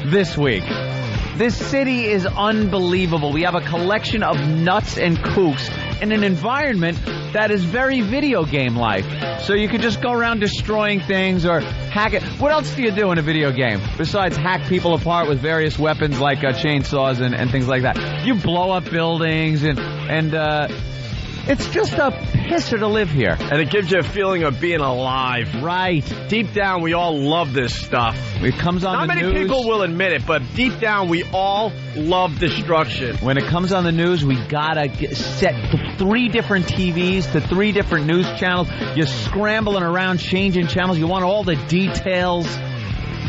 this week? This city is unbelievable. We have a collection of nuts and kooks in an environment that is very video game-like. So you could just go around destroying things or hack it. What else do you do in a video game besides hack people apart with various weapons like chainsaws and things like that? You blow up buildings and it's just a pisser to live here. And it gives you a feeling of being alive. Right. Deep down, we all love this stuff. It comes on the news. Not many people will admit it, but deep down, we all love destruction. When it comes on the news, we gotta set 3 different TVs to 3 different news channels. You're scrambling around, changing channels. You want all the details.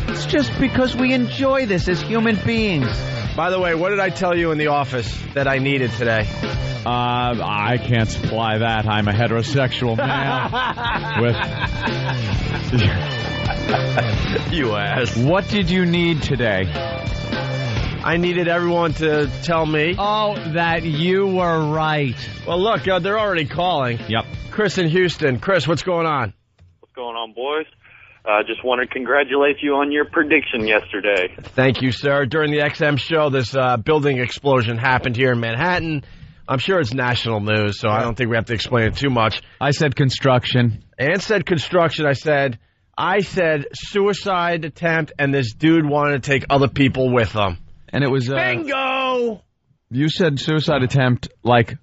It's just because we enjoy this as human beings. By the way, what did I tell you in the office that I needed today? I can't supply that. I'm a heterosexual male. You ass. What did you need today? I needed everyone to tell me. Oh, that you were right. Well, look, they're already calling. Yep. Chris in Houston. Chris, what's going on? What's going on, boys? Just want to congratulate you on your prediction yesterday. Thank you, sir. During the XM show, this building explosion happened here in Manhattan. I'm sure it's national news, so I don't think we have to explain it too much. I said construction. And said construction. I said suicide attempt, and this dude wanted to take other people with him. And it was... Bingo! You said suicide attempt like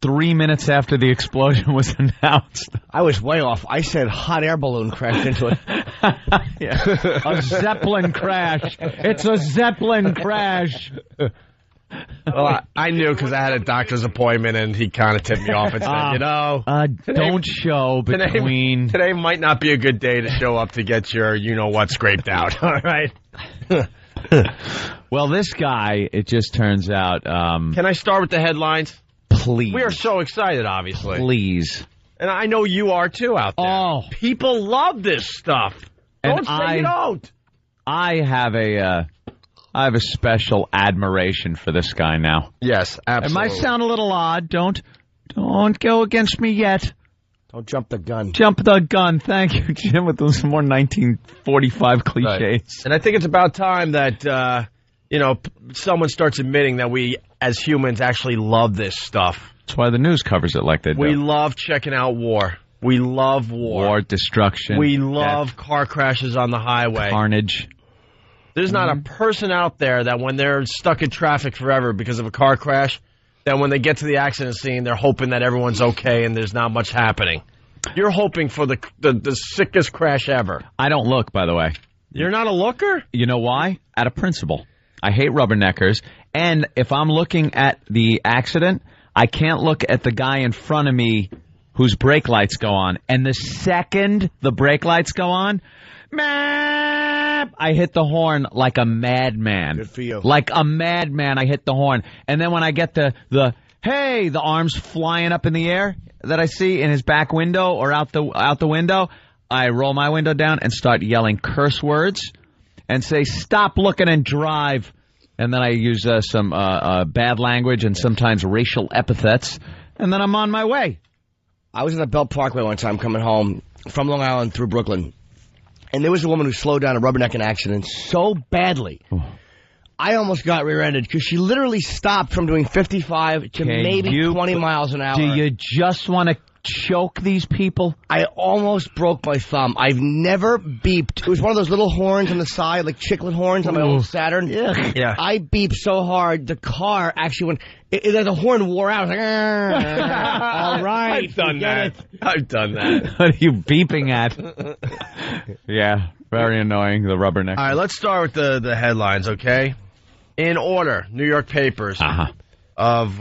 3 minutes after the explosion was announced. I was way off. I said hot air balloon crashed into it. Yeah. A Zeppelin crash. It's a Zeppelin crash. Well, I knew because I had a doctor's appointment, and he kind of tipped me off and said, don't show between... Today might not be a good day to show up to get your you-know-what scraped out. All right? Well, this guy, it just turns out... Can I start with the headlines? Please. We are so excited, obviously. Please. And I know you are, too, out there. Oh. People love this stuff. Don't say you don't. I have a special admiration for this guy now. Yes, absolutely. It might sound a little odd. Don't go against me yet. Don't jump the gun. Jump the gun. Thank you, Jim, with some more 1945 cliches. Right. And I think it's about time that, someone starts admitting that we, as humans, actually love this stuff. That's why the news covers it like they do. We love checking out war. We love war. War, destruction. We love car crashes on the highway. Carnage. There's not a person out there that when they're stuck in traffic forever because of a car crash, that when they get to the accident scene, they're hoping that everyone's okay and there's not much happening. You're hoping for the sickest crash ever. I don't look, by the way. You're not a looker? You know why? Out of principle. I hate rubberneckers, and if I'm looking at the accident, I can't look at the guy in front of me whose brake lights go on. And the second the brake lights go on, I hit the horn like a madman. Good for you. Like a madman, I hit the horn. And then when I get the arms flying up in the air that I see in his back window or out the window, I roll my window down and start yelling curse words and say, stop looking and drive. And then I use some bad language and sometimes racial epithets. And then I'm on my way. I was in the Belt Parkway one time coming home from Long Island through Brooklyn. And there was a woman who slowed down a rubbernecking accident so badly. I almost got rear-ended because she literally stopped from doing 55 to maybe 20 miles an hour. Do you just want to choke these people? I almost broke my thumb. I've never beeped. It was one of those little horns on the side, like chiclet horns on my old Saturn. Yeah. I beeped so hard, the car actually went... the horn wore out. I was like, all right. I've done that. I've done that. What are you beeping at? Yeah, very annoying, the rubberneck. All right, let's start with the headlines, okay? In order, New York papers of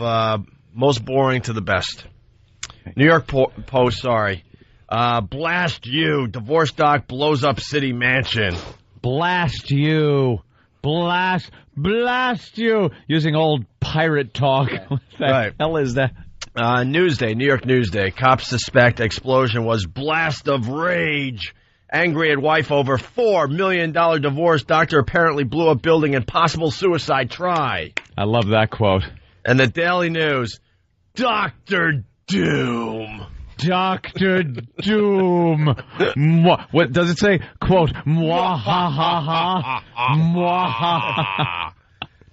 most boring to the best. New York Post, Blast you. Divorce doc blows up city mansion. Blast you. Blast you. Using old pirate talk. What the hell is that? Newsday, New York Newsday. Cops suspect explosion was blast of rage. Angry at wife over $4 million divorce. Doctor apparently blew up building in possible suicide try. I love that quote. And the Daily News. Dr. Doom. Dr. Doom. What does it say? Quote, mwah ha ha ha. Mwah ha ha.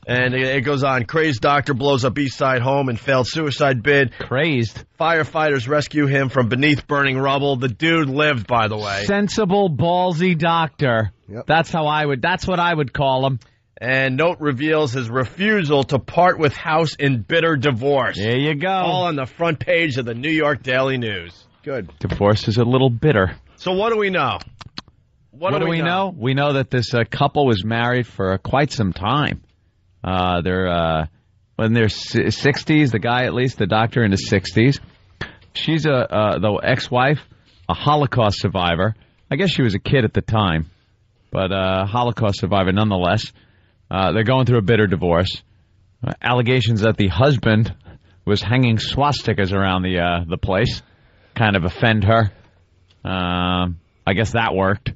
And it goes on. Crazed doctor blows up East Side home and failed suicide bid. Crazed. Firefighters rescue him from beneath burning rubble. The dude lived, by the way. Sensible, ballsy doctor. Yep. That's what I would call him. And note reveals his refusal to part with house in bitter divorce. There you go. All on the front page of the New York Daily News. Good. Divorce is a little bitter. So what do we know? What do we know? We know that this couple was married for quite some time. They're in their 60s, the guy at least, the doctor in his 60s. She's the ex-wife, a Holocaust survivor. I guess she was a kid at the time, but Holocaust survivor nonetheless. They're going through a bitter divorce. Allegations that the husband was hanging swastikas around the place kind of offend her. I guess that worked.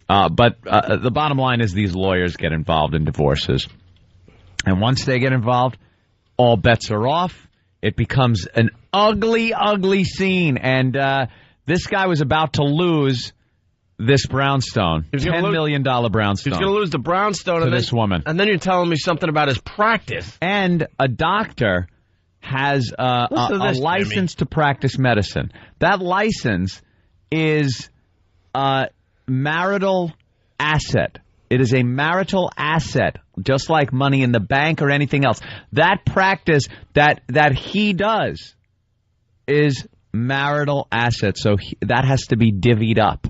But the bottom line is these lawyers get involved in divorces. And once they get involved, all bets are off. It becomes an ugly, ugly scene. And this guy was about to lose this brownstone, $10 million brownstone. He's going to lose the brownstone to this woman. And then you're telling me something about his practice. And a doctor has a license to practice medicine. That license is a marital asset. It is a marital asset, just like money in the bank or anything else. That practice that he does is marital asset, so that has to be divvied up.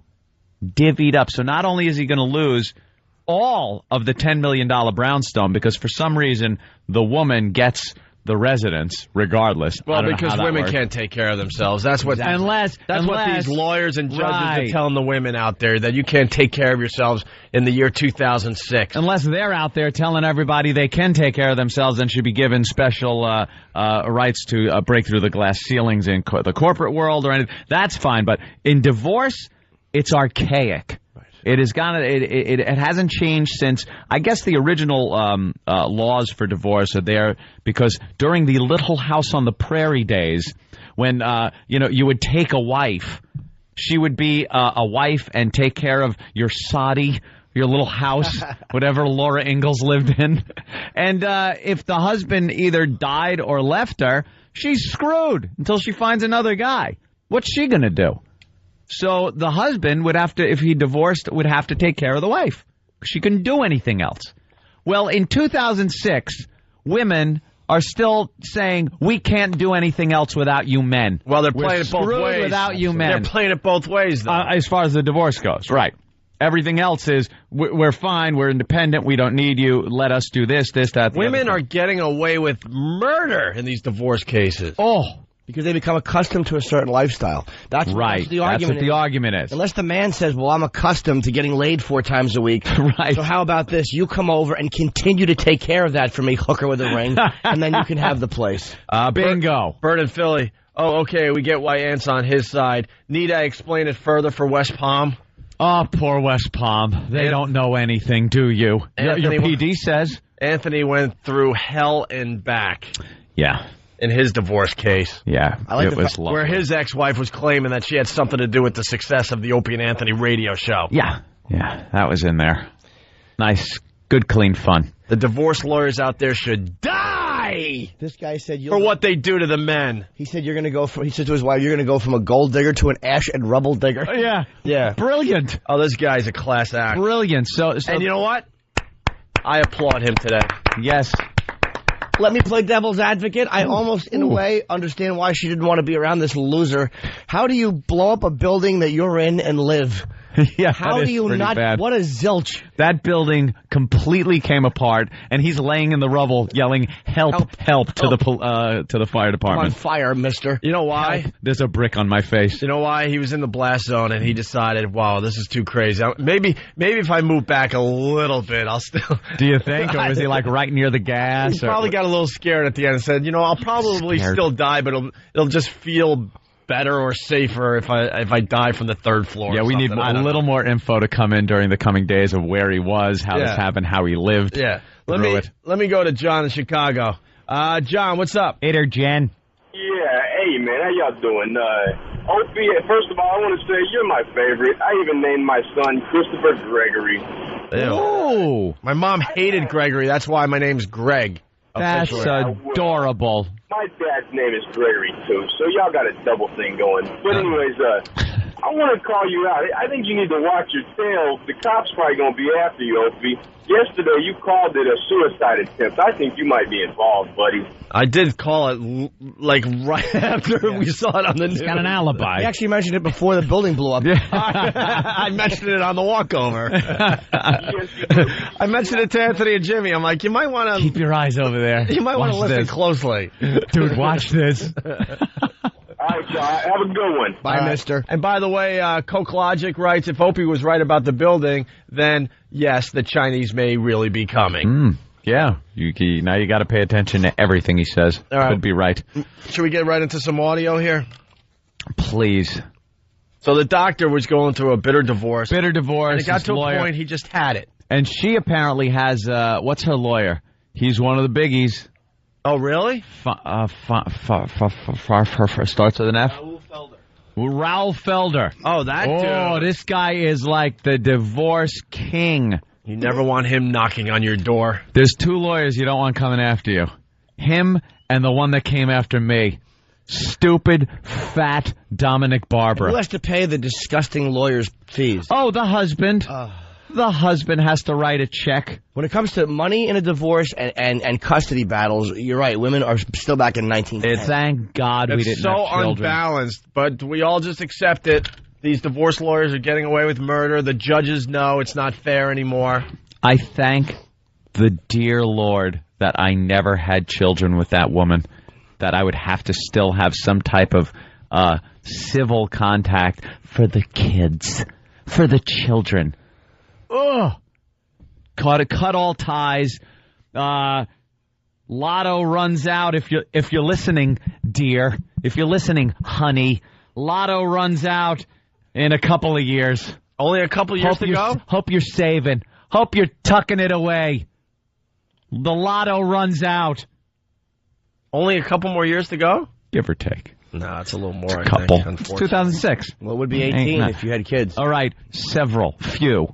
So not only is he going to lose all of the $10 million brownstone, because for some reason the woman gets the residence regardless. Well, because women can't take care of themselves. That's what unless what these lawyers and judges are telling the women out there, that you can't take care of yourselves in the year 2006. Unless they're out there telling everybody they can take care of themselves and should be given special rights to break through the glass ceilings in the corporate world or anything. That's fine, but in divorce, it's archaic. It has gone. It hasn't changed since, I guess, the original laws for divorce are there because during the Little House on the Prairie days, when you would take a wife, she would be a wife and take care of your soddy, your little house, whatever Laura Ingalls lived in, and if the husband either died or left her, she's screwed until she finds another guy. What's she gonna do? So the husband would have to, if he divorced, would have to take care of the wife. She couldn't do anything else. Well, in 2006, women are still saying, we can't do anything else without you men. Well, they're playing it both ways. Without you men. They're playing it both ways, though. As far as the divorce goes, right. Everything else is, we're fine, we're independent, we don't need you, let us do this, that. Women are getting away with murder in these divorce cases. Oh. Because they become accustomed to a certain lifestyle. That's right. That's what the argument is. Unless the man says, well, I'm accustomed to getting laid 4 times a week. Right. So how about this? You come over and continue to take care of that for me, hooker with a ring, and then you can have the place. Bingo. Bert in Philly. Oh, okay, we get why Ant's on his side. Need I explain it further for West Palm? Oh, poor West Palm. They don't know anything, do you? Your PD says. Anthony went through hell and back. Yeah. In his divorce case. Yeah, it was lovely. Where his ex-wife was claiming that she had something to do with the success of the Opie and Anthony radio show. Yeah, that was in there. Nice, good, clean fun. The divorce lawyers out there should die! This guy said... For what they do to the men. He said he said to his wife, you're going to go from a gold digger to an ash and rubble digger. Yeah. Brilliant. Oh, this guy's a class act. Brilliant. So and you know what? I applaud him today. Yes. Let me play devil's advocate. I almost, in a way, understand why she didn't want to be around this loser. How do you blow up a building that you're in and live? Yeah, how do you not? Bad. What a zilch! That building completely came apart, and he's laying in the rubble, yelling "Help! Help!" to the fire department. I'm on fire, mister. You know why? Help. There's a brick on my face. You know why? He was in the blast zone, and he decided, "Wow, this is too crazy. Maybe if I move back a little bit, I'll still." Do you think, or was he like right near the gas? He probably got a little scared at the end and said, "I'll probably still die, but it'll just feel better or safer if I die from the third floor." Yeah, we need a little more info to come in during the coming days of where he was, how this happened, how he lived. Yeah, let me go to John in Chicago. John, what's up? Hey there, Jen. Yeah, hey man, how y'all doing? Opie, first of all, I want to say you're my favorite. I even named my son Christopher Gregory. Oh, my mom hated Gregory. That's why my name's Greg. That's adorable. My dad's name is Gregory, too, so y'all got a double thing going. But anyways, I want to call you out. I think you need to watch your tail. The cops probably going to be after you, Opie. Yesterday, you called it a suicide attempt. I think you might be involved, buddy. I did call it, right after we saw it on the news. He's got an alibi. He actually mentioned it before the building blew up. I mentioned it on the walkover. I mentioned it to Anthony and Jimmy. I'm like, you might want to... Keep your eyes over there. You might want to listen closely. Dude, watch this. All right, y'all. Have a good one. Bye, mister. And by the way, Coke Logic writes, if Opie was right about the building, then, yes, the Chinese may really be coming. Yeah. Now you got to pay attention to everything he says. All right. Could be right. Should we get right into some audio here? Please. So the doctor was going through a bitter divorce. And it got to a point he just had it. And she apparently has, what's her lawyer? He's one of the biggies. Oh, really? Starts with an F? Ralph Felder. Oh, that dude. Oh, this guy is like the divorce king. You never want him knocking on your door. There's two lawyers you don't want coming after you. Him and the one that came after me. Stupid, fat Dominic Barbara. Who has to pay the disgusting lawyer's fees? Oh, the husband. The husband has to write a check. When it comes to money in a divorce and custody battles, you're right. Women are still back in 1910. Thank God we didn't have children. It's so unbalanced, but we all just accept it. These divorce lawyers are getting away with murder. The judges know it's not fair anymore. I thank the dear Lord that I never had children with that woman, that I would have to still have some type of civil contact for the kids, for the children. Ugh. Cut all ties. Lotto runs out. If you're listening, dear. If you're listening, honey. Lotto runs out in a couple of years. Only a couple of years to go? Hope you're saving. Hope you're tucking it away. The lotto runs out. Only a couple more years to go? Give or take. No, it's a little more. It's a couple. It's 2006. Well, it would be 18 if you had kids. All right. Few.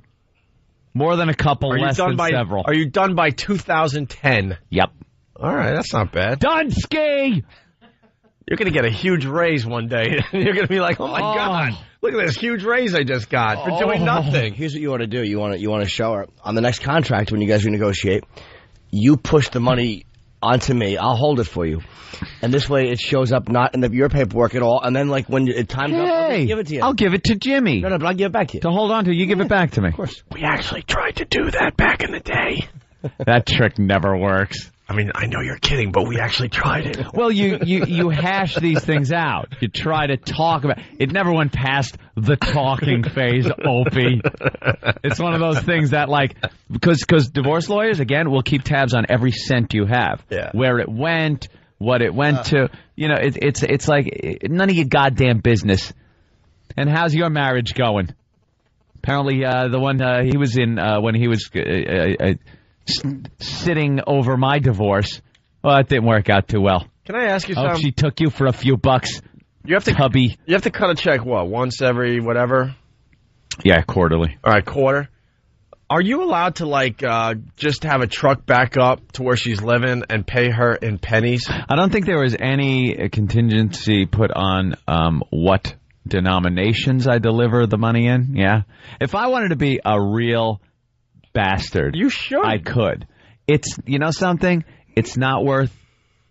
More than a couple, less than several. Are you done by 2010? Yep. All right, that's not bad. Done, ski! You're going to get a huge raise one day. You're going to be like, oh, my God, look at this huge raise I just got for doing nothing. Here's what you want to do. You want to show her. On the next contract, when you guys renegotiate, you push the money onto me. I'll hold it for you. And this way it shows up not in your paperwork at all. And then, like, when time's up, I'll give it to you. I'll give it to Jimmy. No, but I'll give it back to you. To hold on to. You give it back to me. Of course. We actually tried to do that back in the day. That trick never works. I mean, I know you're kidding, but we actually tried it. Well, you hash these things out. You try to talk about it. Never went past the talking phase, Opie. It's one of those things that, like, because divorce lawyers, again, will keep tabs on every cent you have. Yeah. Where it went, what it went to. You know, it's like none of your goddamn business. And how's your marriage going? Apparently, the one he was in when he was sitting over my divorce, well, it didn't work out too well. Can I ask you something? She took you for a few bucks. You have to, hubby. You have to cut a check, what, once every whatever? Yeah, quarterly. All right, quarter. Are you allowed to, like, just have a truck back up to where she's living and pay her in pennies? I don't think there was any contingency put on what denominations I deliver the money in. Yeah. If I wanted to be a real bastard, you should. I could. It's, you know something? It's not worth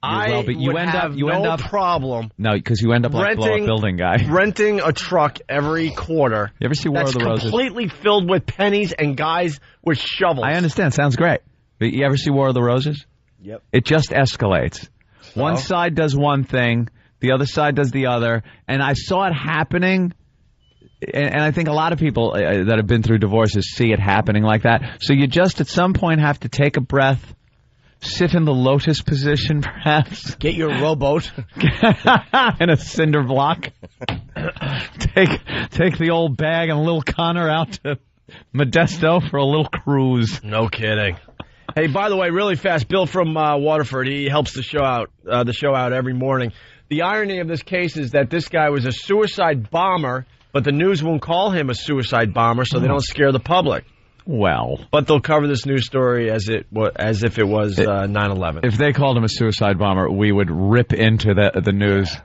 You end up problem. No, because you end up like blow-up building guy. Renting a truck every quarter. You ever see War of the Roses? Completely filled with pennies and guys with shovels. I understand. Sounds great. But you ever see War of the Roses? Yep. It just escalates. So? One side does one thing, the other side does the other, and I saw it happening. And I think a lot of people that have been through divorces see it happening like that. So you just at some point have to take a breath. Sit in the lotus position, perhaps. Get your rowboat. And a cinder block. Take the old bag and little Connor out to Modesto for a little cruise. No kidding. Hey, by the way, really fast, Bill from Waterford, he helps the show out every morning. The irony of this case is that this guy was a suicide bomber, but the news won't call him a suicide bomber, so they don't scare the public. Well, but they'll cover this news story as if it was 9/11. If they called him a suicide bomber, we would rip into the news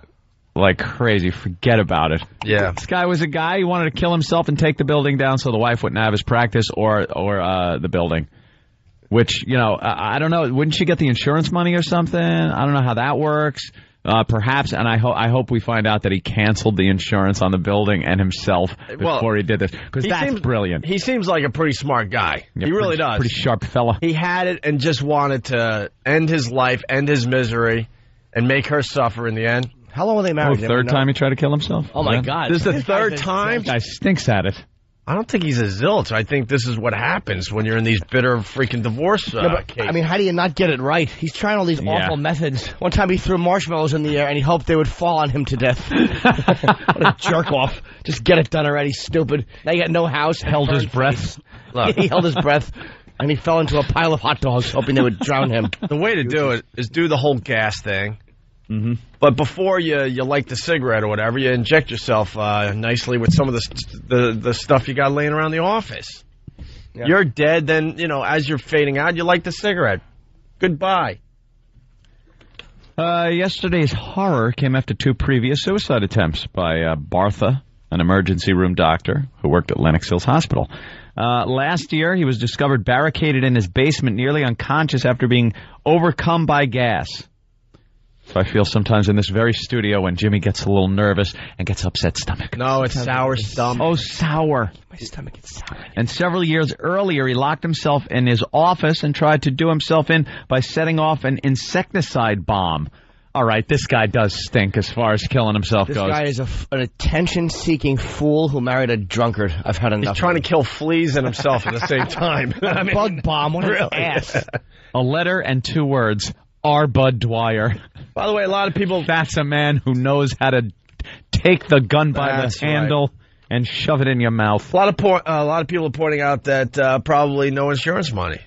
like crazy. Forget about it. Yeah, this guy was a guy who wanted to kill himself and take the building down so the wife wouldn't have his practice or the building. Which, you know, I don't know. Wouldn't she get the insurance money or something? I don't know how that works. Perhaps, and I hope we find out that he canceled the insurance on the building and himself before he did this, because that's brilliant. He seems like a pretty smart guy. Yeah, he really does. Pretty sharp fella. He had it and just wanted to end his life, end his misery, and make her suffer in the end. How long were they married? Third time he tried to kill himself? Oh, my God. This is the third time? This guy stinks at it. I don't think he's a zilch. I think this is what happens when you're in these bitter freaking divorce cases. I mean, how do you not get it right? He's trying all these awful methods. One time he threw marshmallows in the air and he hoped they would fall on him to death. What a jerk off. Just get it done already, stupid. Now you got no house. Held his breath. He held his breath. And he fell into a pile of hot dogs, hoping they would drown him. The way to do it is do the whole gas thing. Mm-hmm. But before you light the cigarette or whatever, you inject yourself nicely with some of the stuff you got laying around the office. Yeah. You're dead, then, you know, as you're fading out, you light the cigarette. Goodbye. Yesterday's horror came after 2 previous suicide attempts by Bartha, an emergency room doctor who worked at Lenox Hills Hospital. Last year, he was discovered barricaded in his basement, nearly unconscious after being overcome by gas. So I feel sometimes in this very studio when Jimmy gets a little nervous and gets upset stomach. No, it's sour stomach. Oh, sour. My stomach is sour. And several years earlier, he locked himself in his office and tried to do himself in by setting off an insecticide bomb. All right, this guy does stink as far as killing himself goes. This guy is an attention-seeking fool who married a drunkard. I've had enough. He's trying to kill fleas and himself at the same time. I mean, bug bomb. What an ass. A letter and 2 words. R. Bud Dwyer. By the way, a lot of people... That's a man who knows how to take the gun by the handle and shove it in your mouth. A lot of people are pointing out that probably no insurance money.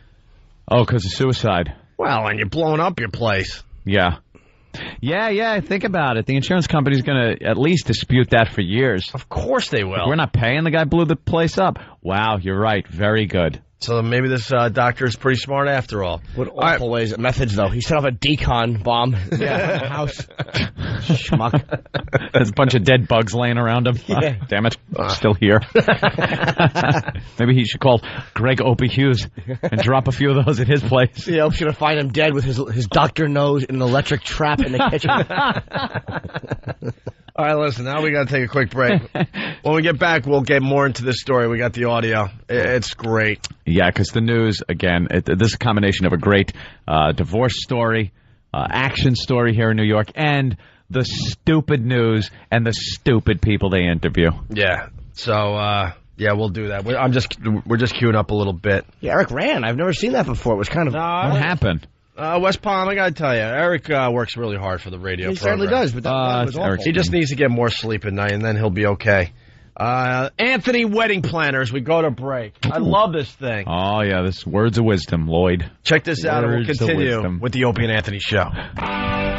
Oh, because of suicide. Well, and you're blowing up your place. Yeah. Yeah, think about it. The insurance company's going to at least dispute that for years. Of course they will. We're not paying. The guy blew the place up. Wow, you're right. Very good. So maybe this doctor is pretty smart after all. What awful methods, though. He set off a decon bomb. Yeah, house. Schmuck. There's a bunch of dead bugs laying around him. Yeah. Damn it. Still here. Maybe he should call Greg Opie Hughes and drop a few of those at his place. Yeah, I'm going to find him dead with his doctor nose in an electric trap in the kitchen. All right, listen, now we got to take a quick break. When we get back, we'll get more into this story. We got the audio. It's great. Yeah, because the news, again, this is a combination of a great divorce story, action story here in New York, and the stupid news and the stupid people they interview. Yeah, so, yeah, we'll do that. We're just queuing up a little bit. Yeah, Eric ran. I've never seen that before. It was kind of... What happened? West Palm, I got to tell you, Eric works really hard for the radio program. He certainly does, but that was awful. He just needs to get more sleep at night, and then he'll be okay. Anthony Wedding Planners, we go to break. I love this thing. Oh, yeah, this Words of Wisdom, Lloyd. Check this out, and we'll continue with the Opie and Anthony Show.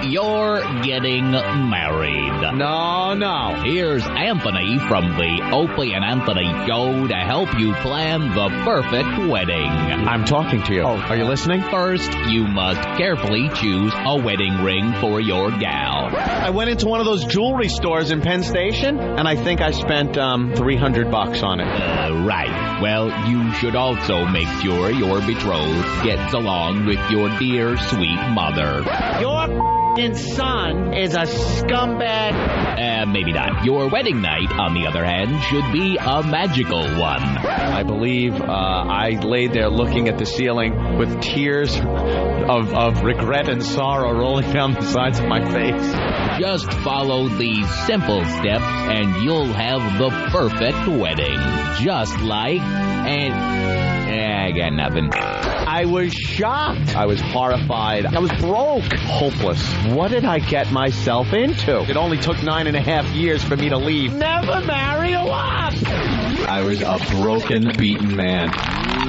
You're getting married. No. Here's Anthony from the Opie and Anthony Show to help you plan the perfect wedding. I'm talking to you. Oh, are you listening? First, you must carefully choose a wedding ring for your gal. I went into one of those jewelry stores in Penn Station, and I think I spent $300 on it. Right. Well, you should also make sure your betrothed gets along with your dear, sweet mother. You're fucking son is a scumbag. Maybe not. Your wedding night, on the other hand, should be a magical one. I believe I laid there looking at the ceiling with tears of regret and sorrow rolling down the sides of my face. Just follow these simple steps and you'll have the perfect wedding. Just like... I got nothing. I was shocked. I was horrified. I was broke. Hopeless. What did I get myself into? It only took 9.5 years for me to leave. Never marry a wasp. I was a broken, beaten man.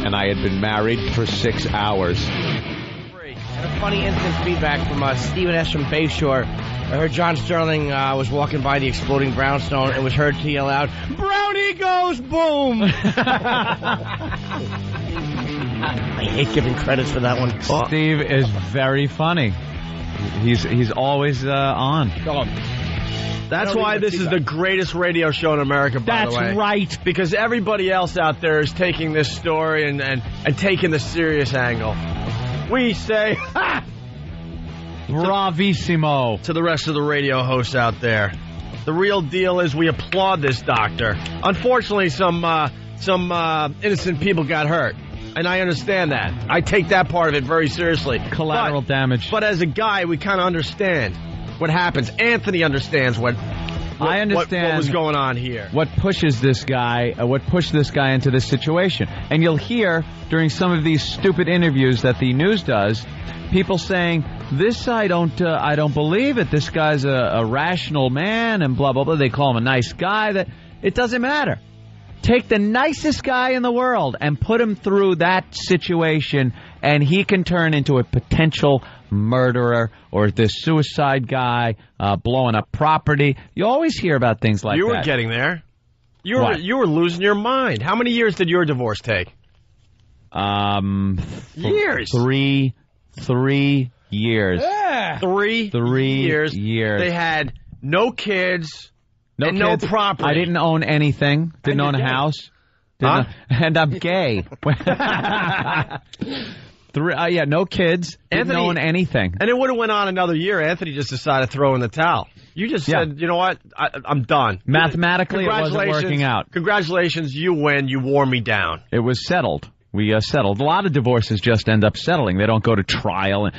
And I had been married for 6 hours. And a funny instant feedback from Stephen S. from Bayshore. I heard John Sterling was walking by the exploding brownstone and was heard to yell out, "Brownie goes boom!" I hate giving credits for that one. Steve is very funny. He's always on. That's why this is the greatest radio show in America, by the way. That's right. Because everybody else out there is taking this story and taking the serious angle. We say, ha! Bravissimo. To the rest of the radio hosts out there. The real deal is we applaud this doctor. Unfortunately, some innocent people got hurt. And I understand that. I take that part of it very seriously. Collateral damage. But as a guy, we kind of understand what happens. Anthony understands what was going on here. What pushes this guy? What pushed this guy into this situation? And you'll hear during some of these stupid interviews that the news does, people saying, "This I don't believe it. This guy's a rational man," and blah blah blah. They call him a nice guy. That it doesn't matter. Take the nicest guy in the world and put him through that situation, and he can turn into a potential murderer or this suicide guy blowing up property. You always hear about things like that. You were getting there. You were losing your mind. How many years did your divorce take? Years. 3 years. Yeah. 3 years. They had no kids. No property. I didn't own anything. Didn't own a house. And I'm gay. No kids. Didn't own anything. And it would have went on another year. Anthony just decided to throw in the towel. You just said, you know what? I'm done. Mathematically, it wasn't working out. Congratulations. You win. You wore me down. It was settled. We settled. A lot of divorces just end up settling. They don't go to trial. And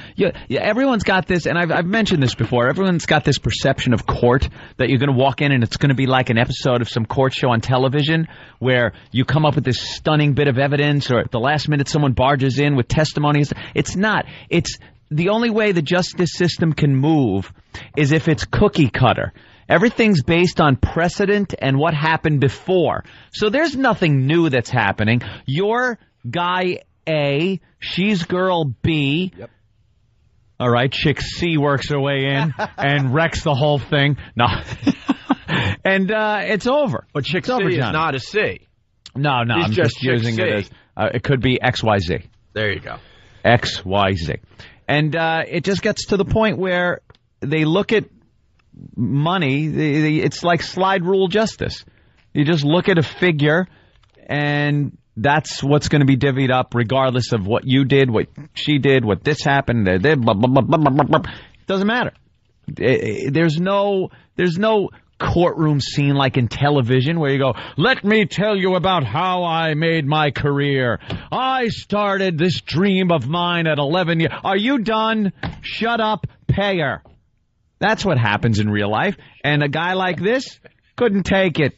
everyone's got this, and I've mentioned this before, everyone's got this perception of court that you're going to walk in and it's going to be like an episode of some court show on television where you come up with this stunning bit of evidence or at the last minute someone barges in with testimonies. It's not. It's the only way the justice system can move is if it's cookie cutter. Everything's based on precedent and what happened before. So there's nothing new that's happening. Your guy A, she's girl B. Yep. All right, chick C works her way in and wrecks the whole thing. No. And it's over. But chick C is not a C. No, I'm just using it as, it could be XYZ. There you go. XYZ. And it just gets to the point where they look at money, it's like slide rule justice. You just look at a figure and that's what's going to be divvied up regardless of what you did, what she did, what this happened, blah, blah, blah, blah, blah, blah. Doesn't matter. There's no courtroom scene like in television where you go, let me tell you about how I made my career. I started this dream of mine at 11 years. Are you done? Shut up. Pay her. That's what happens in real life. And a guy like this couldn't take it.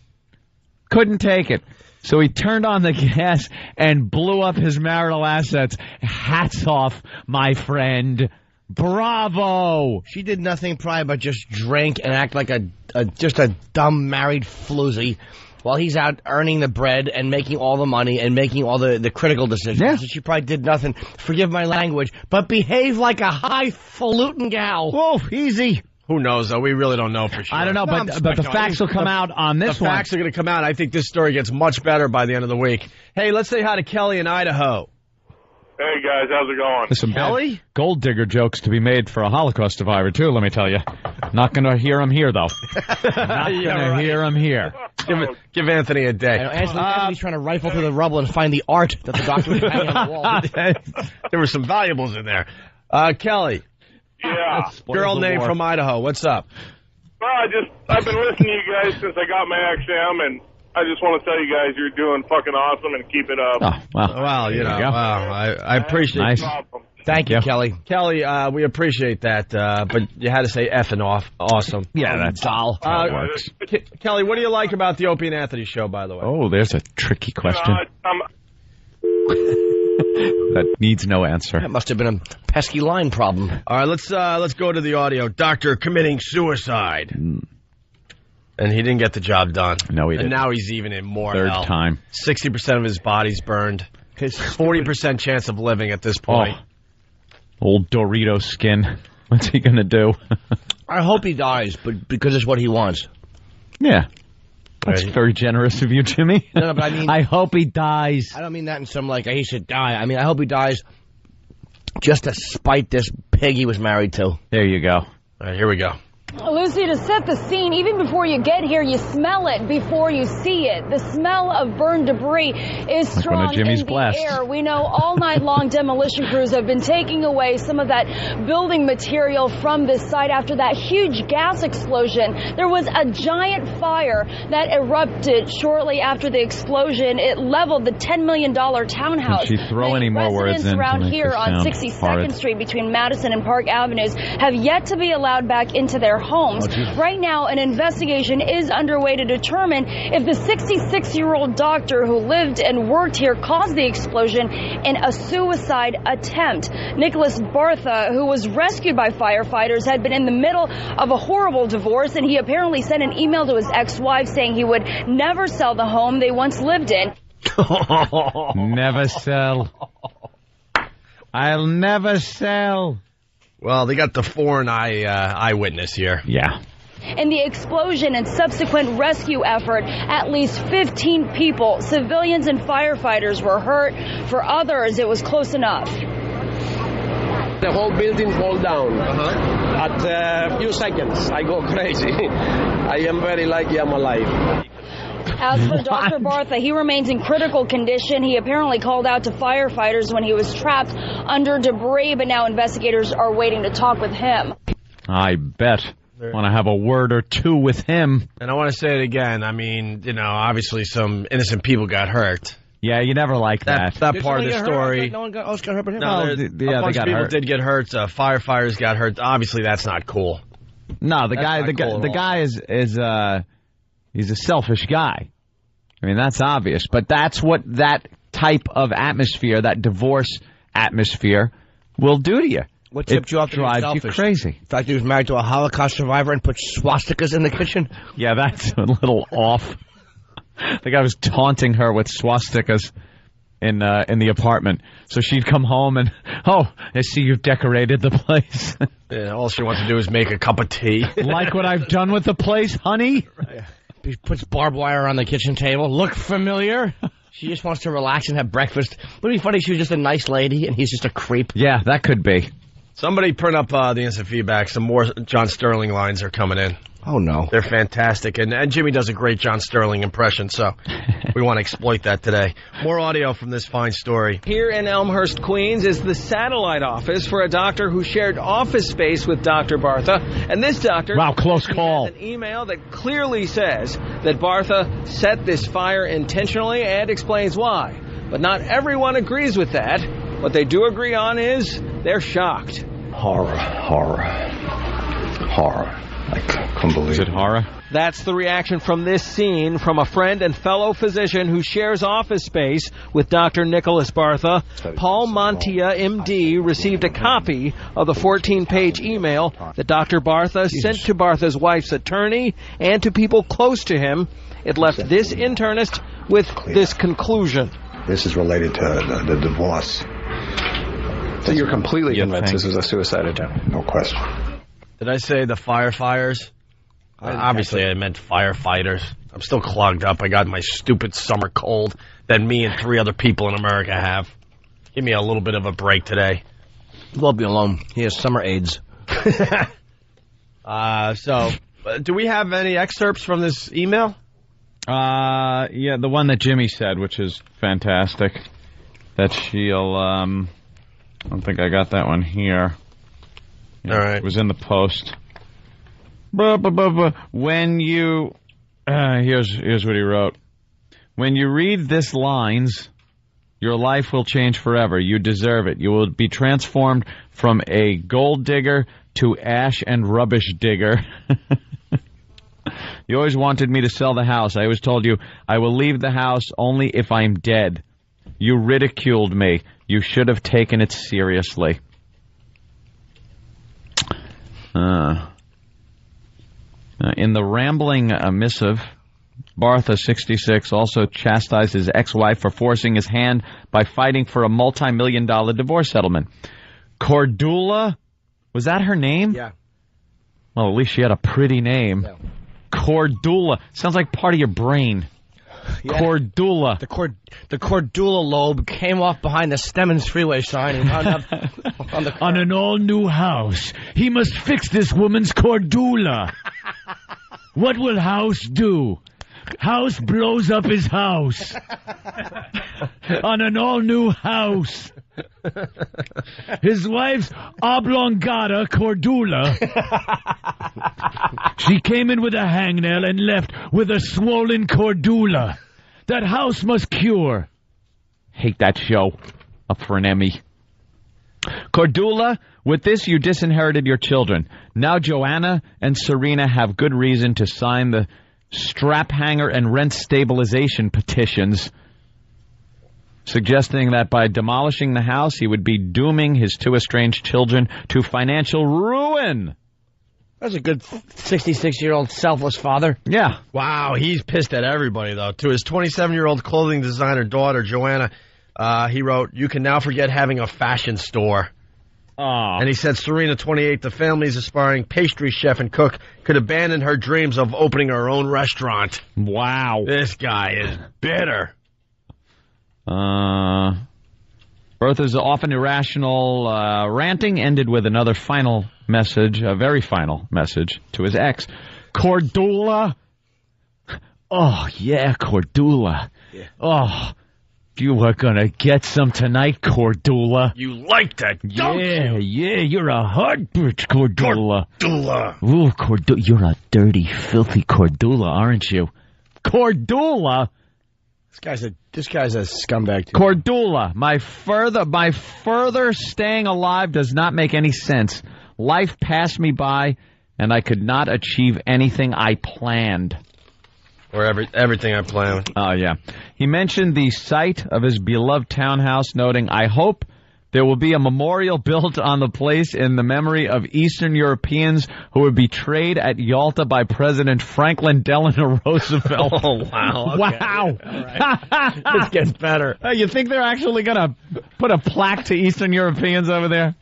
So he turned on the gas and blew up his marital assets. Hats off, my friend. Bravo! She did nothing prior but just drink and act like just a dumb married floozy while he's out earning the bread and making all the money and making all the critical decisions. Yeah. So she probably did nothing, forgive my language, but behave like a highfalutin gal. Whoa, easy. Who knows, though? We really don't know for sure. I don't know, but the facts will come out on this one. The facts are going to come out. I think this story gets much better by the end of the week. Hey, let's say hi to Kelly in Idaho. Hey, guys. How's it going? There's some Kelly? Gold digger jokes to be made for a Holocaust survivor, too, let me tell you. Not going to hear them here, though. Not going to hear them here. Give Anthony a day. Anthony's trying to rifle through the rubble and find the art that the doctor was hanging on the wall. There were some valuables in there. Kelly. Yeah. Girl name from Idaho. What's up? Well, I've been listening to you guys since I got my XM, and I just want to tell you guys you're doing fucking awesome and keep it up. Oh, well. Well, you know, I appreciate it. Thank you, Kelly. Kelly, we appreciate that, but you had to say effing off. Awesome. Yeah, that's doll. That works. Kelly, what do you like about the Opie and Anthony show, by the way? Oh, there's a tricky question. That needs no answer. That must have been a pesky line problem. All right, let's go to the audio. Doctor committing suicide. And he didn't get the job done. No, he didn't. And now he's even in more Third hell. time. 60% of his body's burned. His 40% chance of living at this point. Old Dorito skin. What's he going to do? I hope he dies, but because it's what he wants. Yeah. That's very generous of you, Jimmy. No, but I mean... I hope he dies. I don't mean that in some, he should die. I mean, I hope he dies just to spite this pig he was married to. There you go. All right, here we go. Lucy, to set the scene, even before you get here, you smell it before you see it. The smell of burned debris is strong in the air. We know all night long demolition crews have been taking away some of that building material from this site after that huge gas explosion. There was a giant fire that erupted shortly after the explosion. It leveled the $10 million townhouse. Did she throw any more words in around here on 62nd Street between Madison and Park Avenues have yet to be allowed back into their homes. Right now, an investigation is underway to determine if the 66-year-old doctor who lived and worked here caused the explosion in a suicide attempt. Nicholas Bartha, who was rescued by firefighters, had been in the middle of a horrible divorce, and he apparently sent an email to his ex-wife saying he would never sell the home they once lived in. Never sell. I'll never sell. Well, they got the foreign eyewitness here. Yeah. In the explosion and subsequent rescue effort, at least 15 people, civilians and firefighters, were hurt. For others, it was close enough. The whole building fall down. At a few seconds, I go crazy. I am very lucky I'm alive. As for Dr. Bartha, he remains in critical condition. He apparently called out to firefighters when he was trapped under debris, but now investigators are waiting to talk with him. I bet. Want to have a word or two with him. And I want to say it again. I mean, obviously some innocent people got hurt. Yeah, you never like that. That part of the story. No one got hurt but him? No, a bunch of people did get hurt. Firefighters got hurt. Obviously, that's not cool. No, the guy is he's a selfish guy. I mean, that's obvious. But that's what that type of atmosphere, that divorce atmosphere, will do to you. What tipped you off to drives selfish? You crazy. The fact he was married to a Holocaust survivor and put swastikas in the kitchen? Yeah, that's a little off. The guy was taunting her with swastikas in the apartment. So she'd come home and, I see you've decorated the place. Yeah, all she wants to do is make a cup of tea. Like what I've done with the place, honey? Right. He puts barbed wire on the kitchen table. Look familiar? She just wants to relax and have breakfast. Wouldn't it be funny if she was just a nice lady and he's just a creep? Yeah, that could be. Somebody print up the instant feedback. Some more John Sterling lines are coming in. Oh, no. They're fantastic. And Jimmy does a great John Sterling impression, so we want to exploit that today. More audio from this fine story. Here in Elmhurst, Queens, is the satellite office for a doctor who shared office space with Dr. Bartha. And this doctor... Wow, close call. ...has an email that clearly says that Bartha set this fire intentionally and explains why. But not everyone agrees with that. What they do agree on is they're shocked. Horror. I couldn't believe it. Is it horror? That's the reaction from this scene from a friend and fellow physician who shares office space with Dr. Nicholas Bartha. Paul Montia, M.D., received a copy of the 14-page email that Dr. Bartha sent to Bartha's wife's attorney and to people close to him. It left this internist with this conclusion. This is related to the divorce. So you're completely convinced this is a suicide attempt? No question. Did I say the firefighters? Obviously, I meant firefighters. I'm still clogged up. I got my stupid summer cold that me and 3 other people in America have. Give me a little bit of a break today. Leave me alone. He has summer AIDS. So, do we have any excerpts from this email? Yeah, the one that Jimmy said, which is fantastic. That she'll, I don't think I got that one here. All right. It was in the Post. When you... here's what he wrote. When you read this lines, your life will change forever. You deserve it. You will be transformed from a gold digger to ash and rubbish digger. You always wanted me to sell the house. I always told you I will leave the house only if I'm dead. You ridiculed me. You should have taken it seriously. In the rambling missive, Bartha, 66, also chastised his ex-wife for forcing his hand by fighting for a multi-million-dollar divorce settlement. Cordula, was that her name? Yeah. Well, at least she had a pretty name. Yeah. Cordula. Sounds like part of your brain. Yeah. Cordula. The Cordula lobe came off behind the Stemmons freeway sign and wound up on the car. On an all-new house. He must fix this woman's Cordula. What will House do? House blows up his house. On an all-new house. His wife's oblongata Cordula. She came in with a hangnail and left with a swollen Cordula. That house must cure. Hate that show. Up for an Emmy. Cordula, with this you disinherited your children. Now Joanna and Serena have good reason to sign the strap hanger and rent stabilization petitions, suggesting that by demolishing the house, he would be dooming his two estranged children to financial ruin. That's a good 66-year-old selfless father. Yeah. Wow, he's pissed at everybody, though. To his 27-year-old clothing designer daughter, Joanna, he wrote, "You can now forget having a fashion store." Oh. And he said Serena, 28, the family's aspiring pastry chef and cook, could abandon her dreams of opening her own restaurant. Wow. This guy is bitter. Bertha's often irrational ranting ended with another final message, a very final message to his ex. Cordula. Oh, yeah, Cordula. Yeah. Oh, you are going to get some tonight, Cordula. You like that, don't you? Yeah, you're a hard bitch, Cordula. Cordula. Ooh, Cordula. You're a dirty, filthy Cordula, aren't you? Cordula? This guy's a scumbag, too. Cordula, my further staying alive does not make any sense. Life passed me by, and I could not achieve anything I planned. Or everything I planned. Oh, yeah. He mentioned the site of his beloved townhouse, noting, "I hope there will be a memorial built on the place in the memory of Eastern Europeans who were betrayed at Yalta by President Franklin Delano Roosevelt." Oh, wow. Okay. Wow. Right. This gets better. You think they're actually going to put a plaque to Eastern Europeans over there?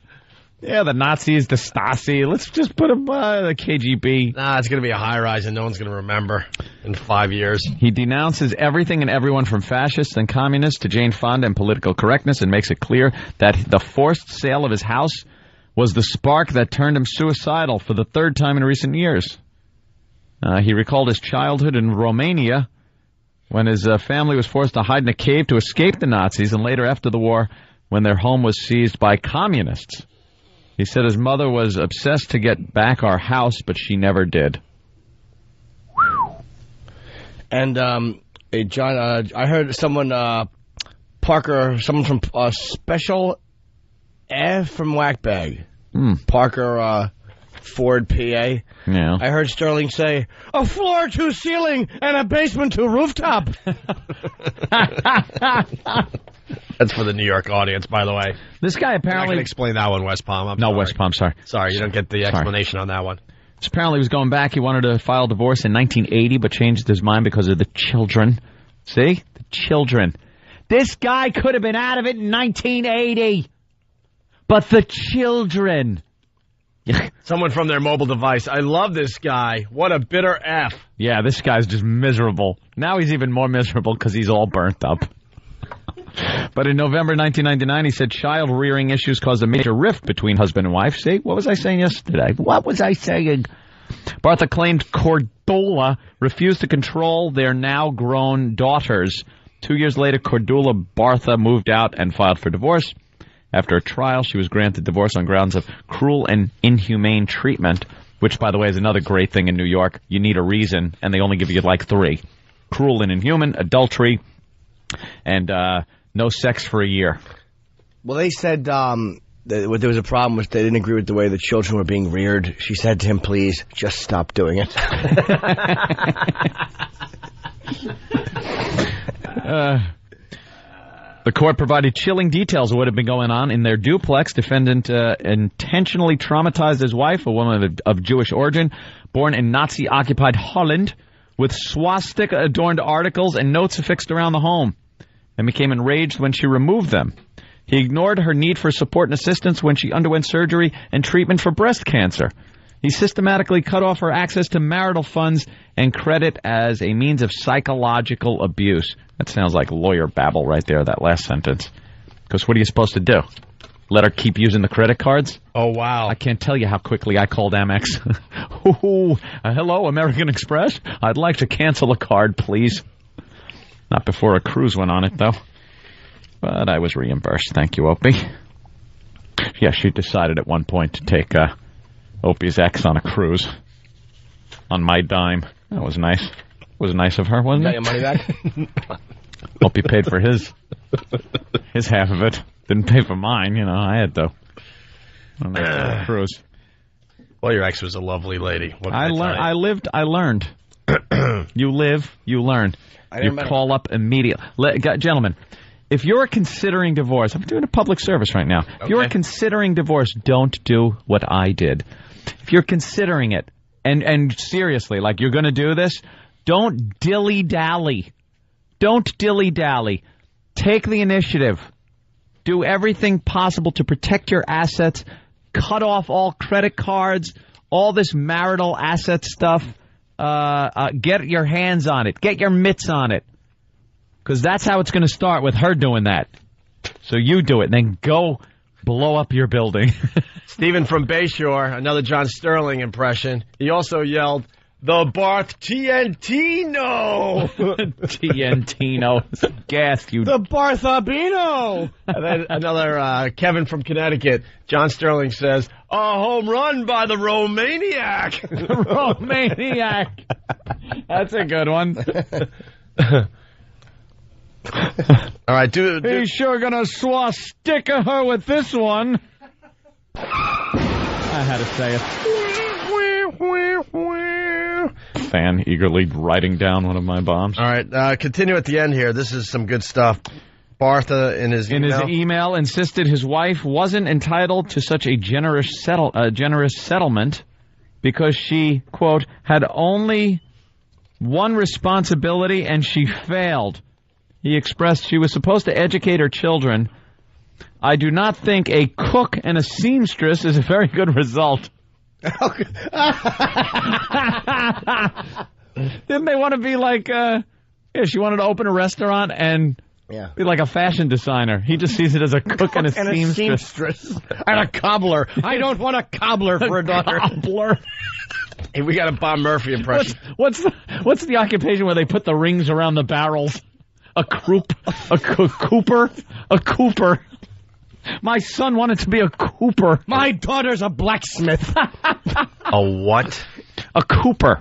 Yeah, the Nazis, the Stasi. Let's just put them the KGB. Nah, it's going to be a high-rise and no one's going to remember in 5 years. He denounces everything and everyone from fascists and communists to Jane Fonda and political correctness and makes it clear that the forced sale of his house was the spark that turned him suicidal for the third time in recent years. He recalled his childhood in Romania when his family was forced to hide in a cave to escape the Nazis, and later after the war when their home was seized by communists. He said his mother was obsessed to get back our house, but she never did. And, hey, John, I heard someone from Special F from Whackbag. Parker, Ford, PA. Yeah. I heard Sterling say, "A floor to ceiling and a basement to rooftop." That's for the New York audience, by the way. This guy apparently... I can explain that one, West Palm. West Palm, sorry. Sorry, you don't get the explanation on that one. This apparently was going back. He wanted to file divorce in 1980, but changed his mind because of the children. See? The children. This guy could have been out of it in 1980. But the children... Someone from their mobile device. I love this guy. What a bitter F. Yeah, this guy's just miserable. Now he's even more miserable because he's all burnt up. But in November 1999, he said child-rearing issues caused a major rift between husband and wife. See, what was I saying yesterday? What was I saying? Bartha claimed Cordula refused to control their now-grown daughters. 2 years later, Cordula Bartha moved out and filed for divorce. After a trial, she was granted divorce on grounds of cruel and inhumane treatment, which, by the way, is another great thing in New York. You need a reason, and they only give you like 3. Cruel and inhuman, adultery, and no sex for a year. Well, they said that there was a problem was they didn't agree with the way the children were being reared. She said to him, please, just stop doing it. The court provided chilling details of what had been going on in their duplex. Defendant intentionally traumatized his wife, a woman of Jewish origin, born in Nazi-occupied Holland, with swastika-adorned articles and notes affixed around the home, and became enraged when she removed them. He ignored her need for support and assistance when she underwent surgery and treatment for breast cancer. He systematically cut off her access to marital funds and credit as a means of psychological abuse. That sounds like lawyer babble right there, that last sentence. Because what are you supposed to do? Let her keep using the credit cards? Oh, wow. I can't tell you how quickly I called Amex. Hello, American Express? I'd like to cancel a card, please. Not before a cruise went on it, though. But I was reimbursed. Thank you, Opie. Yeah, she decided at one point to take Opie's ex on a cruise. On my dime. That was nice. Was nice of her, wasn't it? Got your money back? Opie paid for his half of it. Didn't pay for mine, you know. I had to. On that cruise. Well, your ex was a lovely lady. I lived, I learned. You live, you learn. You call up immediately. Gentlemen, if you're considering divorce, I'm doing a public service right now. If you're considering divorce, don't do what I did. If you're considering it, and seriously, like you're going to do this, don't dilly-dally. Don't dilly-dally. Take the initiative. Do everything possible to protect your assets. Cut off all credit cards, all this marital asset stuff. Get your hands on it. Get your mitts on it. Because that's how it's going to start, with her doing that. So you do it, and then go blow up your building. Stephen from Bayshore, another John Sterling impression. He also yelled, "The Barth Tientino!" Tientino. Gas, you. The Barthabino! And then another Kevin from Connecticut. John Sterling says, "A home run by the Romaniac." Romaniac. That's a good one. All right, He's sure gonna swastika her with this one. I had to say it. Fan eagerly writing down one of my bombs. All right, continue at the end here. This is some good stuff. Bartha, in his email, insisted his wife wasn't entitled to such a generous settlement because she, quote, had only one responsibility and she failed. He expressed she was supposed to educate her children. I do not think a cook and a seamstress is a very good result. Didn't they want to be like, she wanted to open a restaurant and be like a fashion designer. He just sees it as a cook and a seamstress. And a cobbler. I don't want a cobbler for a daughter. Cobbler. Hey, we got a Bob Murphy impression. What's the occupation where they put the rings around the barrels? A cooper? A cooper. My son wanted to be a cooper. My daughter's a blacksmith. A what? A cooper.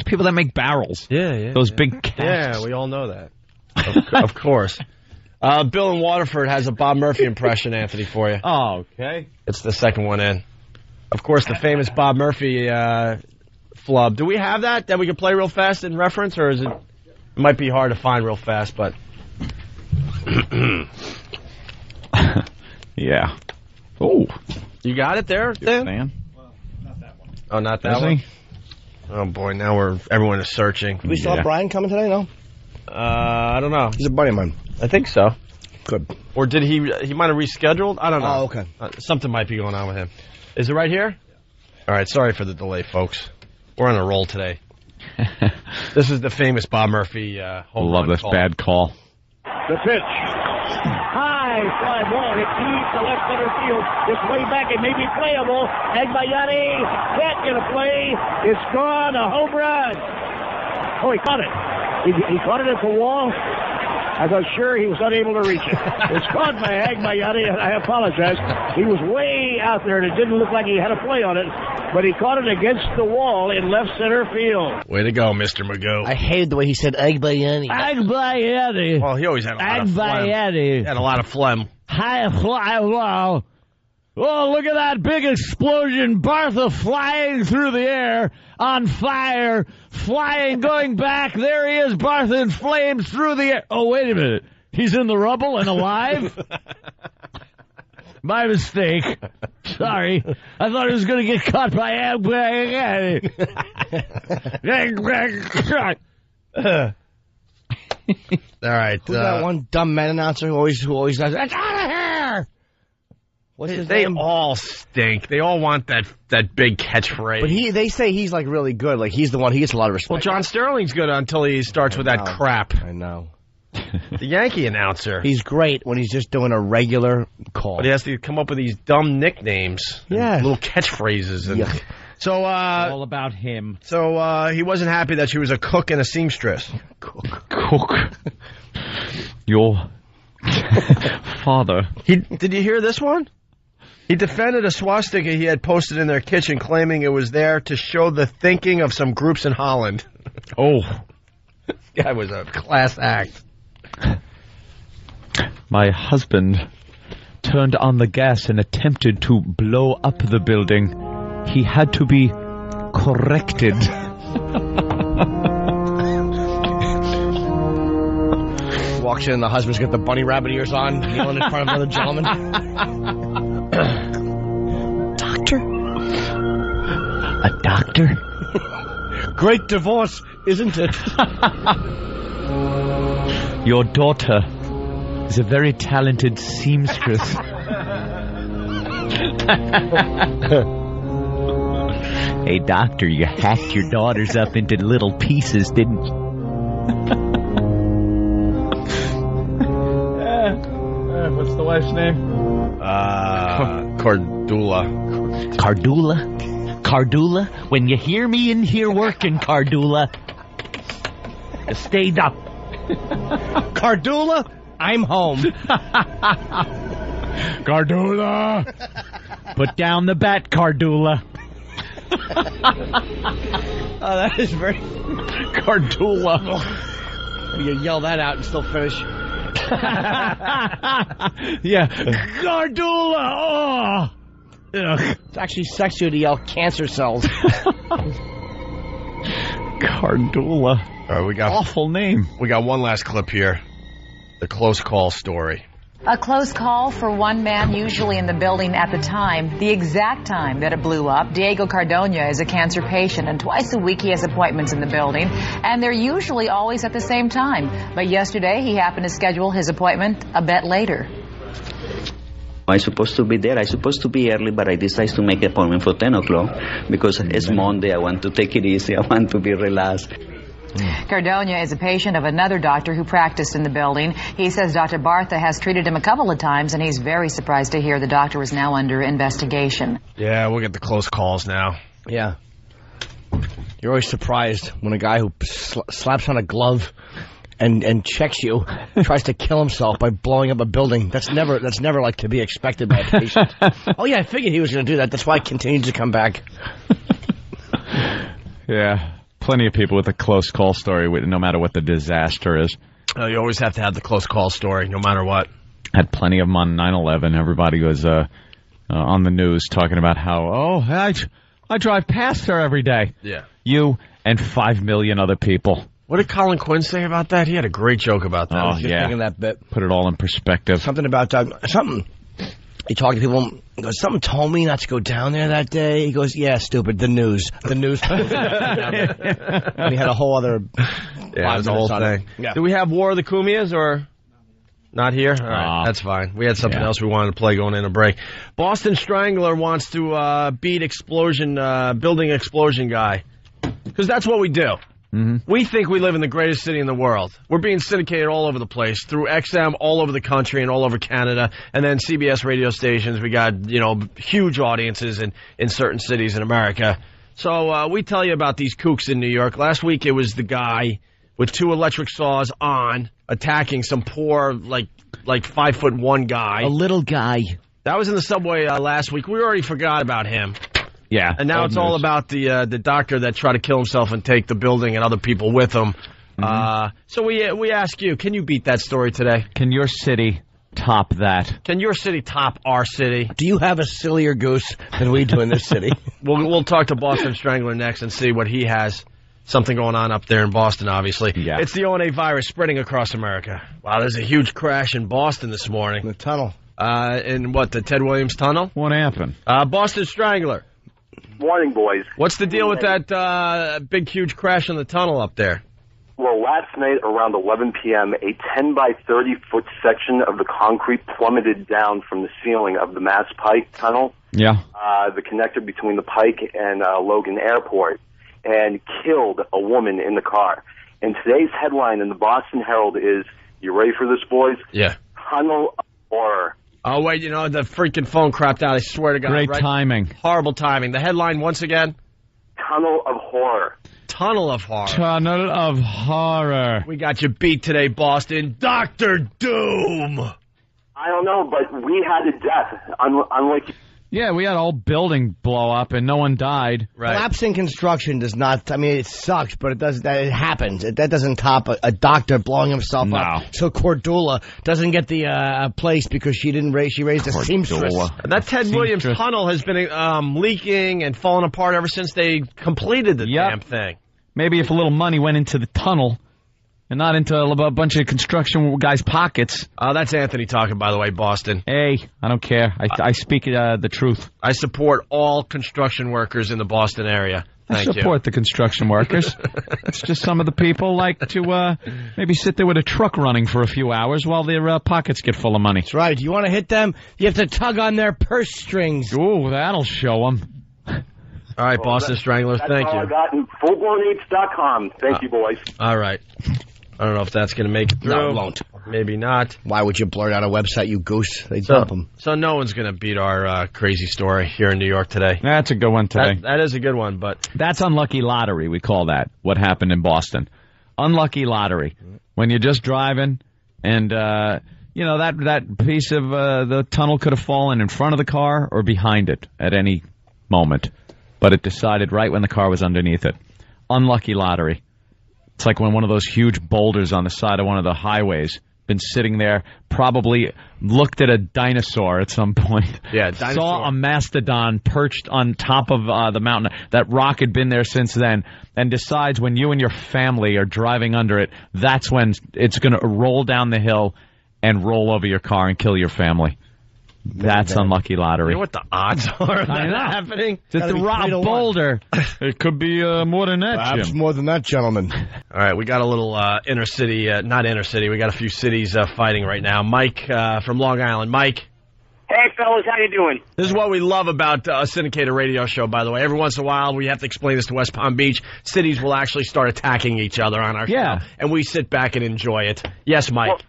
People that make barrels. Yeah. Those big casks. Yeah, we all know that. Of course. Bill in Waterford has a Bob Murphy impression, Anthony, for you. Oh, okay. It's the second one in. Of course, the famous Bob Murphy flub. Do we have that we can play real fast in reference, or is it... It might be hard to find real fast, but... Yeah. Oh. You got it there, Dan? Well, not that one. Oh, not that one? Oh, boy, now everyone is searching. Do we still have Brian coming today, no? I don't know. He's a buddy of mine. I think so. Good. Or did he might have rescheduled? I don't know. Oh, okay. Something might be going on with him. Is it right here? All right, sorry for the delay, folks. We're on a roll today. This is the famous Bob Murphy home run Love this call. bad call. The pitch. High fly ball. It leaves the left center field. It's way back. It may be playable. Agbayani can't get a play. It's gone. A home run. Oh, he caught it. He caught it at the wall. I thought sure he was unable to reach it. It's caught by Agbayani, and I apologize. He was way out there, and it didn't look like he had a play on it, but he caught it against the wall in left center field. Way to go, Mr. Magoo. I hated the way he said Agbayani. Agbayani. Well, he always had a lot of phlegm. He had a lot of phlegm. Oh, look at that big explosion. Bartha flying through the air, on fire, flying, going back. There he is, Bartha in flames through the air. Oh, wait a minute. He's in the rubble and alive? My mistake. Sorry. I thought he was going to get caught by Agbayani. All right. Who's that one dumb man announcer who always does, "It's out of here"? What's his name? They all stink. They all want that big catchphrase. But they say he's like really good. Like he's the one. He gets a lot of respect. Well, John Sterling's good until he starts with that crap. I know. The Yankee announcer. He's great when he's just doing a regular call. But he has to come up with these dumb nicknames. Yeah. Little catchphrases. And so, it's all about him. So, he wasn't happy that she was a cook and a seamstress. Cook. Your father. Did you hear this one? He defended a swastika he had posted in their kitchen, claiming it was there to show the thinking of some groups in Holland. Oh. This guy was a class act. My husband turned on the gas and attempted to blow up the building. He had to be corrected. Walks in and the husband's got the bunny rabbit ears on, kneeling in front of another gentleman. Doctor? A doctor? Great divorce, isn't it? Your daughter is a very talented seamstress. Hey, doctor, you hacked your daughters up into little pieces, didn't you? What's the wife's name? Cardula. Cardula? When you hear me in here working, Cardula, you stayed up. Cardula, I'm home. Cardula! Put down the bat, Cardula. Oh, that is very... Cardula. You yell that out and still finish. Yeah. Cardula! Oh! Ugh. It's actually sexier to yell cancer cells. Cardula. All right, we got awful name. We got one last clip here. The close call story. A close call for one man usually in the building at the time, the exact time that it blew up. Diego Cardona is a cancer patient, and twice a week he has appointments in the building, and they're usually always at the same time. But yesterday he happened to schedule his appointment a bit later. I'm supposed to be there. I'm supposed to be early, but I decided to make an appointment for 10 o'clock because it's Monday. I want to take it easy. I want to be relaxed. Cardona is a patient of another doctor who practiced in the building. He says Dr. Bartha has treated him a couple of times, and he's very surprised to hear the doctor is now under investigation. Yeah, we'll get the close calls now. Yeah. You're always surprised when a guy who slaps on a glove and checks you tries to kill himself by blowing up a building. That's never like to be expected by a patient. Oh yeah, I figured he was going to do that. That's why I continued to come back. Yeah. Plenty of people with a close call story, no matter what the disaster is. You always have to have the close call story, no matter what. Had plenty of them on 9/11. Everybody was on the news talking about how, I drive past her every day. Yeah. You and 5 million other people. What did Colin Quinn say about that? He had a great joke about that. Oh, I was just thinking that bit. Put it all in perspective. Something about something. He talked to people. He goes, something told me not to go down there that day. He goes, yeah, stupid. The news. And he had a whole other. Yeah, it was the whole thing. Yeah. Do we have War of the Kumias or not here? All right, that's fine. We had something else we wanted to play going in a break. Boston Strangler wants to beat building explosion guy, because that's what we do. Mm-hmm. We think we live in the greatest city in the world. We're being syndicated all over the place through XM, all over the country and all over Canada, and then CBS radio stations. We got, huge audiences in certain cities in America. So we tell you about these kooks in New York. Last week it was the guy with 2 electric saws on, attacking some poor, like 5'1" guy. A little guy. That was in the subway last week. We already forgot about him. Yeah. And now it's all about the doctor that tried to kill himself and take the building and other people with him. So we ask you, can you beat that story today? Can your city top that? Can your city top our city? Do you have a sillier goose than we do in this city? We'll talk to Boston Strangler next and see what he has. Something going on up there in Boston, obviously. Yeah. It's the ONA virus spreading across America. Wow, there's a huge crash in Boston this morning. The tunnel. In what, the Ted Williams Tunnel? What happened? Boston Strangler. Morning, boys. What's the deal with that big, huge crash in the tunnel up there? Well, last night around 11 p.m., a 10 by 30-foot section of the concrete plummeted down from the ceiling of the Mass Pike Tunnel. Yeah. The connector between the Pike and Logan Airport, and killed a woman in the car. And today's headline in the Boston Herald is, you ready for this, boys? Yeah. Tunnel of horror. Oh, wait, the freaking phone crapped out, I swear to God. Great timing. Horrible timing. The headline, once again? Tunnel of horror. Tunnel of horror. Tunnel of horror. We got you beat today, Boston. Dr. Doom. I don't know, but we had a death, unlike... Yeah, we had a whole building blow up and no one died. Right. Collapsing construction does not, I mean, it sucks, but it happens. That doesn't top a doctor blowing himself up. So Cordula doesn't get the place because she raised a seamstress. That Ted Williams Tunnel has been leaking and falling apart ever since they completed the damn thing. Maybe if a little money went into the tunnel and not into a bunch of construction guys' pockets. That's Anthony talking, by the way, Boston. Hey, I don't care. I speak the truth. I support all construction workers in the Boston area. Thank you. I support the construction workers. It's just some of the people like to maybe sit there with a truck running for a few hours while their pockets get full of money. That's right. You want to hit them, you have to tug on their purse strings. Ooh, that'll show them. All right, Boston Strangler, thank you. That's all I got in fullblownapes.com. Thank you, boys. All right. I don't know if that's going to make it through. No, it won't. Maybe not. Why would you blurt out a website, you goose? They dump them. So no one's going to beat our crazy story here in New York today. That's a good one today. That is a good one, but... That's unlucky lottery, we call that, what happened in Boston. Unlucky lottery. When you're just driving and, that piece of the tunnel could have fallen in front of the car or behind it at any moment. But it decided right when the car was underneath it. Unlucky lottery. It's like when one of those huge boulders on the side of one of the highways been sitting there, probably looked at a dinosaur at some point. Yeah, dinosaur. Saw a mastodon perched on top of the mountain. That rock had been there since then, and decides when you and your family are driving under it, that's when it's going to roll down the hill and roll over your car and kill your family. That's unlucky lottery. You know what the odds are of that happening? It's a rock boulder. It could be more than that, Perhaps Jim. more than that, gentlemen. All right, we got a little inner city, not inner city. We got a few cities fighting right now. Mike from Long Island. Mike. Hey, fellas, how you doing? This is what we love about a syndicated radio show, by the way. Every once in a while, we have to explain this to West Palm Beach. Cities will actually start attacking each other on our show, and we sit back and enjoy it. Yes, Mike.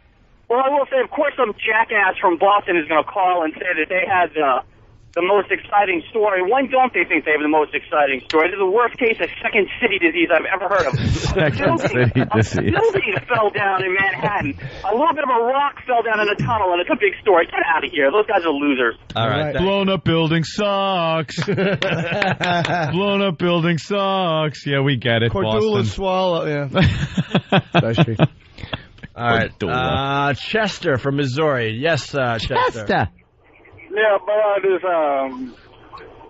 Well, I will say, of course, some jackass from Boston is going to call and say that they had the most exciting story. When don't they think they have the most exciting story? This is the worst case of second city disease I've ever heard of. Second city disease. A building fell down in Manhattan. A little bit of a rock fell down in a tunnel, and it's a big story. Get out of here. Those guys are losers. All right. Blown up building sucks. Blown up building sucks. Yeah, we get it, Cordula Boston. swallow, yeah. All right, Chester from Missouri. Yes, Chester. Yeah, but I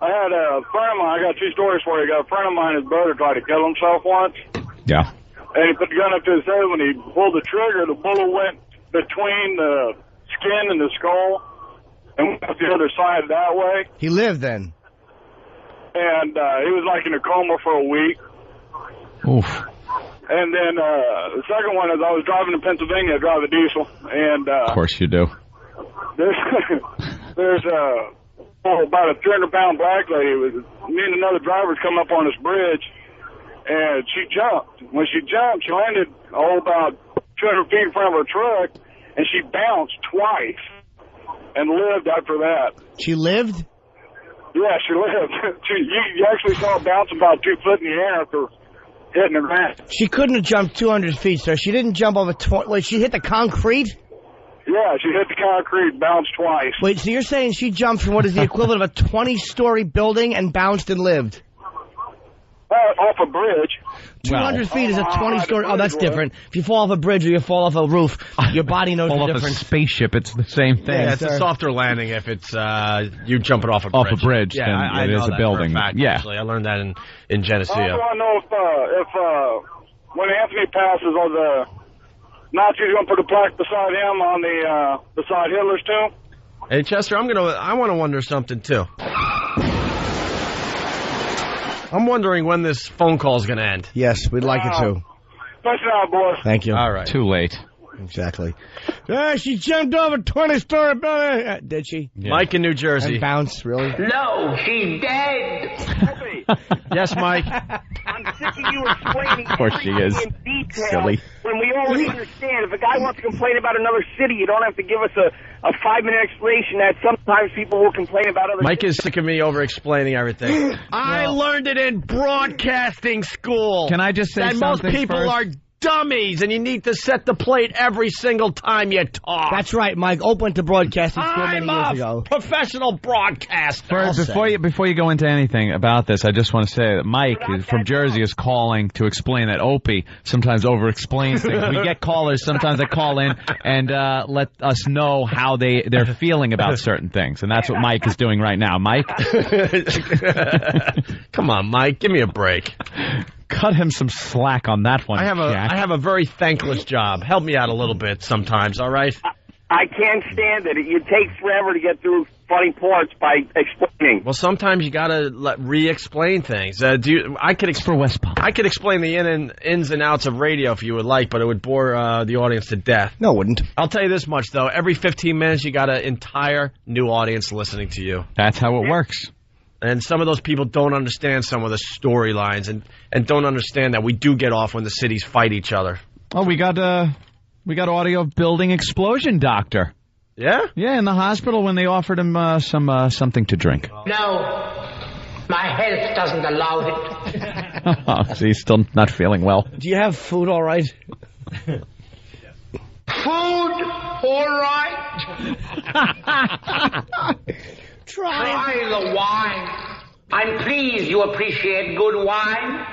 had a friend of mine. I got 2 stories for you. I got a friend of mine, his brother tried to kill himself once. Yeah. And he put the gun up to his head. When he pulled the trigger, the bullet went between the skin and the skull and went up the other side that way. He lived then. And he was like in a coma for a week. Oof. And then the second one is I was driving in Pennsylvania, I drive a diesel, and of course you do. There's about a 300-pound black lady. Me and another driver's come up on this bridge, and she jumped. When she jumped, she landed about 200 feet in front of her truck, and she bounced twice and lived after that. She lived? Yeah, she lived. You actually saw her bounce about 2 foot in the air after hitting the ground. She couldn't have jumped 200 feet, sir. She didn't jump over 20. Wait, she hit the concrete? Yeah, she hit the concrete, bounced twice. Wait, so you're saying she jumped from what is the equivalent of a 20-story building and bounced and lived? Off a bridge. 200 feet is a 20-story. Oh, that's different. If you fall off a bridge or you fall off a roof, your body knows the difference. Fall off a spaceship, it's the same thing. Yeah, it's a softer landing if it's you jumping off a bridge. Off a bridge, yeah, then I it know is a that building. For a fact, yeah, actually. I learned that in Geneseo. I want to know if when Anthony passes, are the Nazis going to put a plaque beside him on beside Hitler's tomb? Hey, Chester, I want to wonder something too. I'm wondering when this phone call is going to end. Yes, we'd like it to. Thanks a lot, boys. Thank you. All right. Too late. Exactly. She jumped over a 20-story building. Did she? Yeah. Mike in New Jersey. And bounced, really? No, she's dead. Yes, Mike. I'm sick of you explaining Of course she is. in detail. Silly. When we already understand, if a guy wants to complain about another city, you don't have to give us a 5-minute explanation that sometimes people will complain about other Mike cities. is sick of me over-explaining everything. I learned it in broadcasting school. Can I just say that something most people first? are dummies, and you need to set the plate every single time you talk. That's right, Mike. Ope went to broadcasting school many I'm years a ago. professional broadcaster. Before you go into anything about this, I just want to say that Mike from Jersey is calling to explain that Opie sometimes over-explains things. We get callers sometimes that call in and let us know how they're feeling about certain things, and that's what Mike is doing right now. Mike? Come on, Mike. Give me a break. Cut him some slack on that one, Jack. I have a very thankless job. Help me out a little bit sometimes, all right? I can't stand it. It takes forever to get through funny parts by explaining. Well, sometimes you gotta re-explain things. I could for West Palm. I could explain the ins and outs of radio if you would like, but it would bore the audience to death. No, it wouldn't. I'll tell you this much though: every 15 minutes, you got an entire new audience listening to you. That's how it works. And some of those people don't understand some of the storylines and don't understand that we do get off when the cities fight each other. Oh, we got audio of building explosion, Doctor. Yeah? Yeah, in the hospital when they offered him something to drink. No, my health doesn't allow it. Oh, so he's still not feeling well. Do you have food all right? Food, all right. Try the wine. I'm pleased you appreciate good wine.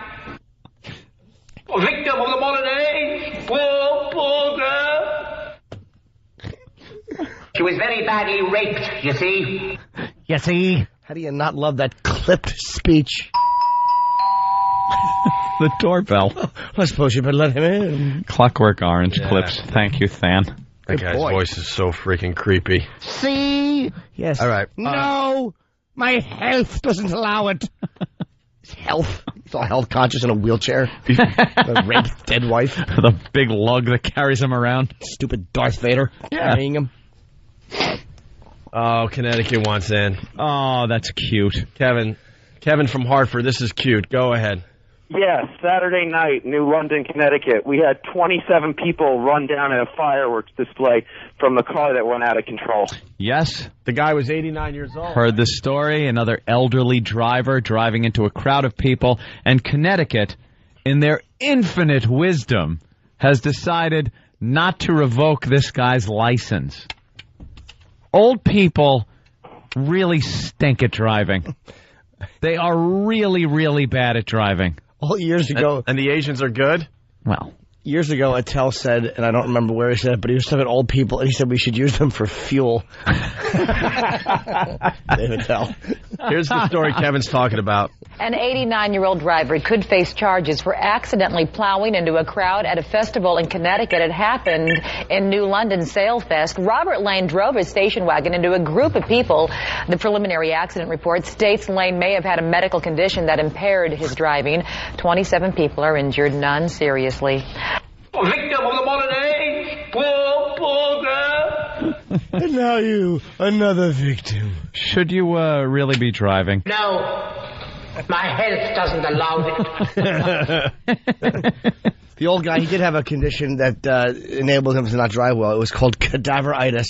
A victim of the modern age. Poor girl. She was very badly raped, you see. You see? How do you not love that clipped speech? The doorbell. I suppose you better let him in. Clockwork Orange clips. Thank you, Than. That guy's voice is so freaking creepy. See? Yes. All right. No, my health doesn't allow it. His health. He's all health conscious in a wheelchair. The raped dead wife. The big lug that carries him around. Stupid Darth Vader carrying him. Oh, Connecticut wants in. Oh, that's cute. Kevin from Hartford, this is cute. Go ahead. Yes, Saturday night, New London, Connecticut. We had 27 people run down in a fireworks display from the car that went out of control. Yes. The guy was 89 years old. Heard this story. Another elderly driver driving into a crowd of people. And Connecticut, in their infinite wisdom, has decided not to revoke this guy's license. Old people really stink at driving. They are really, really bad at driving. All years ago. And the Asians are good? Well. Years ago, Attell said, and I don't remember where he said it, but he was talking about old people, and he said we should use them for fuel. David Attell. Here's the story Kevin's talking about. An 89-year-old driver could face charges for accidentally plowing into a crowd at a festival in Connecticut. It happened in New London Sail Fest. Robert Lane drove his station wagon into a group of people. The preliminary accident report states Lane may have had a medical condition that impaired his driving. 27 people are injured, none seriously. A victim of the modern age. Poor girl. And now you, another victim. Should you really be driving? No, my health doesn't allow it. The old guy, he did have a condition that enabled him to not drive well. It was called cadaveritis.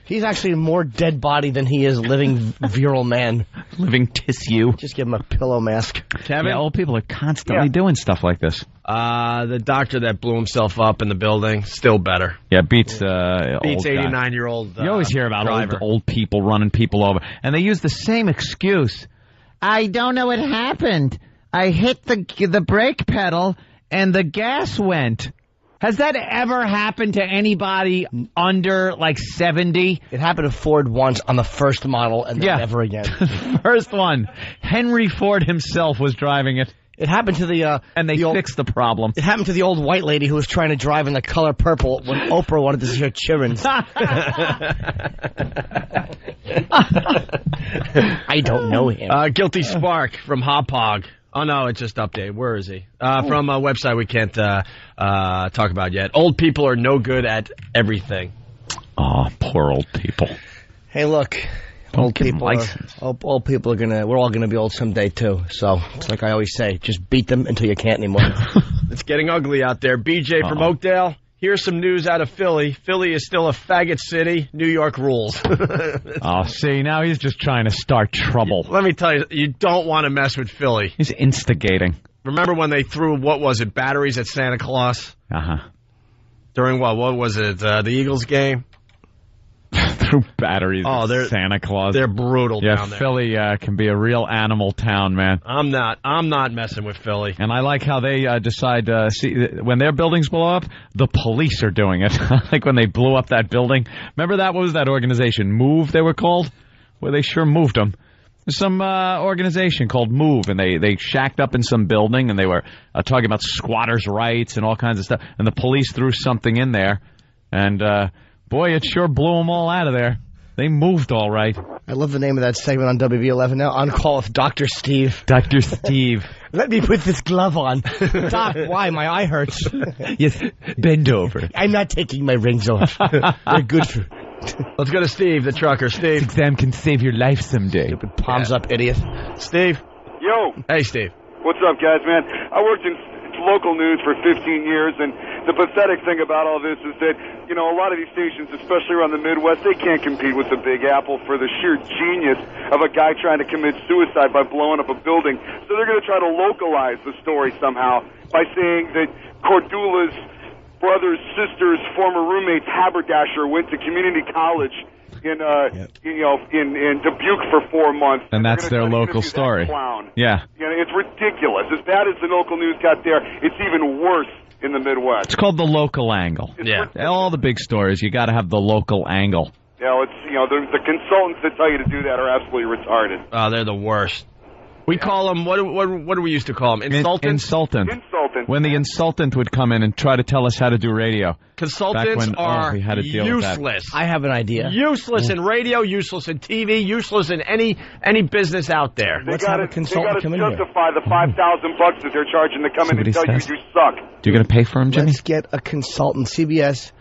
He's actually more dead body than he is living virile man. living tissue. Just give him a pillow mask. Kevin? Yeah, old people are constantly doing stuff like this. The doctor that blew himself up in the building, still better. Yeah, beats 89-year-old You always hear about old people running people over. And they use the same excuse. I don't know what happened. I hit the brake pedal and the gas went. Has that ever happened to anybody under, 70? It happened to Ford once on the first model, and then never again. First one. Henry Ford himself was driving it. It happened to the... and they fixed the problem. It happened to the old white lady who was trying to drive in the color purple when Oprah wanted to see her children. I don't know him. Guilty Spark from Hop Hog. Oh, no, it's just updated. Where is he? From a website we can't talk about yet. Old people are no good at everything. Oh, poor old people. Hey, look. Old people are gonna. We're all gonna be old someday too. So it's like I always say, just beat them until you can't anymore. It's getting ugly out there. BJ from Oakdale. Here's some news out of Philly. Philly is still a faggot city. New York rules. Oh, see, now he's just trying to start trouble. Let me tell you, you don't want to mess with Philly. He's instigating. Remember when they threw, batteries at Santa Claus? Uh-huh. During what was it, the Eagles game? Threw batteries at Santa Claus. They're brutal down there. Philly can be a real animal town, man. I'm not messing with Philly. And I like how they decide, when their buildings blow up, the police are doing it. Like when they blew up that building. Remember what was that organization? Move, they were called? Well, they sure moved them. There's some organization called Move, and they shacked up in some building, and they were talking about squatters' rights and all kinds of stuff. And the police threw something in there, and... boy, it sure blew them all out of there. They moved all right. I love the name of that segment on WV11 now. On Call with Dr. Steve. Dr. Steve. Let me put this glove on. Doc, why? My eye hurts. Yes, bend over. I'm not taking my rings off. They're good for... Let's go to Steve, the trucker. Steve. This exam can save your life someday. Stupid palms up, idiot. Steve. Yo. Hey, Steve. What's up, guys, man? I worked in local news for 15 years, and the pathetic thing about all this is that, a lot of these stations, especially around the Midwest, they can't compete with the Big Apple for the sheer genius of a guy trying to commit suicide by blowing up a building. So they're going to try to localize the story somehow by saying that Cordula's brother's sister's former roommate's haberdasher went to community college in Dubuque for 4 months. And that's their local story. Yeah. It's ridiculous. As bad as the local news got there, it's even worse in the Midwest. It's called the local angle. All the big stories, you got to have the local angle. The consultants that tell you to do that are absolutely retarded. Oh, they're the worst. We call them, what do we used to call them? Insultants? Insultant. When the insultant would come in and try to tell us how to do radio. Consultants are we had to deal useless. With that. I have an idea. Useless in radio, useless in TV, useless in any business out there. Let's have a consultant come in here. They got to justify the $5,000 that they're charging to come in and tell you suck. Do you going to pay for him, Jimmy? Let's get a consultant. CBS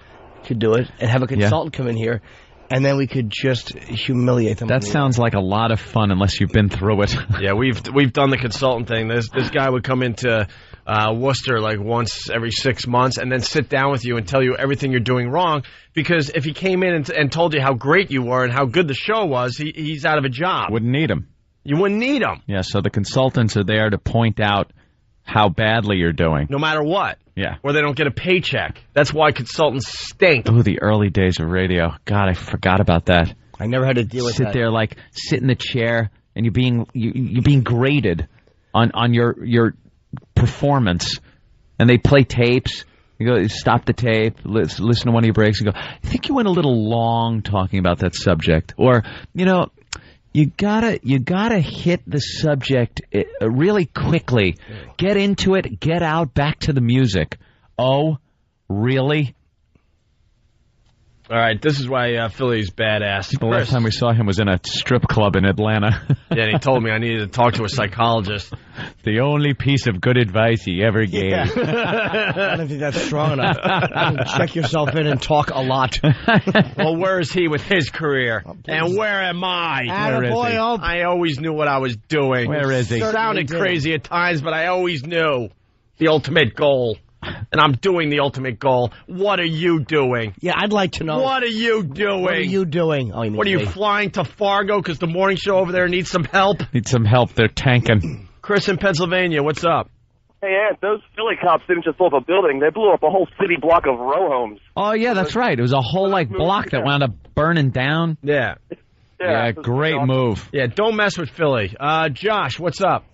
could do it and have a consultant come in here. And then we could just humiliate them. That sounds like a lot of fun unless you've been through it. Yeah, we've done the consultant thing. This guy would come into Worcester like once every 6 months and then sit down with you and tell you everything you're doing wrong. Because if he came in and told you how great you were and how good the show was, he's out of a job. Wouldn't need him. You wouldn't need him. Yeah, so the consultants are there to point out how badly you're doing. No matter what. Yeah. Or they don't get a paycheck. That's why consultants stink. Oh, the early days of radio. God, I forgot about that. I never had to deal with that. Sit there, sit in the chair, and you're being graded on your performance. And they play tapes. You go, stop the tape, listen to one of your breaks, and go, I think you went a little long talking about that subject. Or, you gotta hit the subject really quickly. Get into it, get out, back to the music. Oh, really? All right, this is why Philly's badass. The last time we saw him was in a strip club in Atlanta. Yeah, and he told me I needed to talk to a psychologist. The only piece of good advice he ever gave. Yeah. I don't think that's strong enough. Check yourself in and talk a lot. Well, where is he with his career? And where am I? I always knew what I was doing. Where is he? Sounded crazy at times, but I always knew the ultimate goal. and I'm doing the ultimate goal. What are you doing? Yeah, I'd like to know. What are you doing? What are you doing? Oh, what are you flying to Fargo because the morning show over there needs some help? Need some help. They're tanking. Chris in Pennsylvania, what's up? Hey, Ed, those Philly cops didn't just blow up a building. They blew up a whole city block of row homes. Oh, yeah, that's right. It was a whole, block that wound up burning down. Yeah. Yeah, great move. Yeah, don't mess with Philly. Josh, what's up?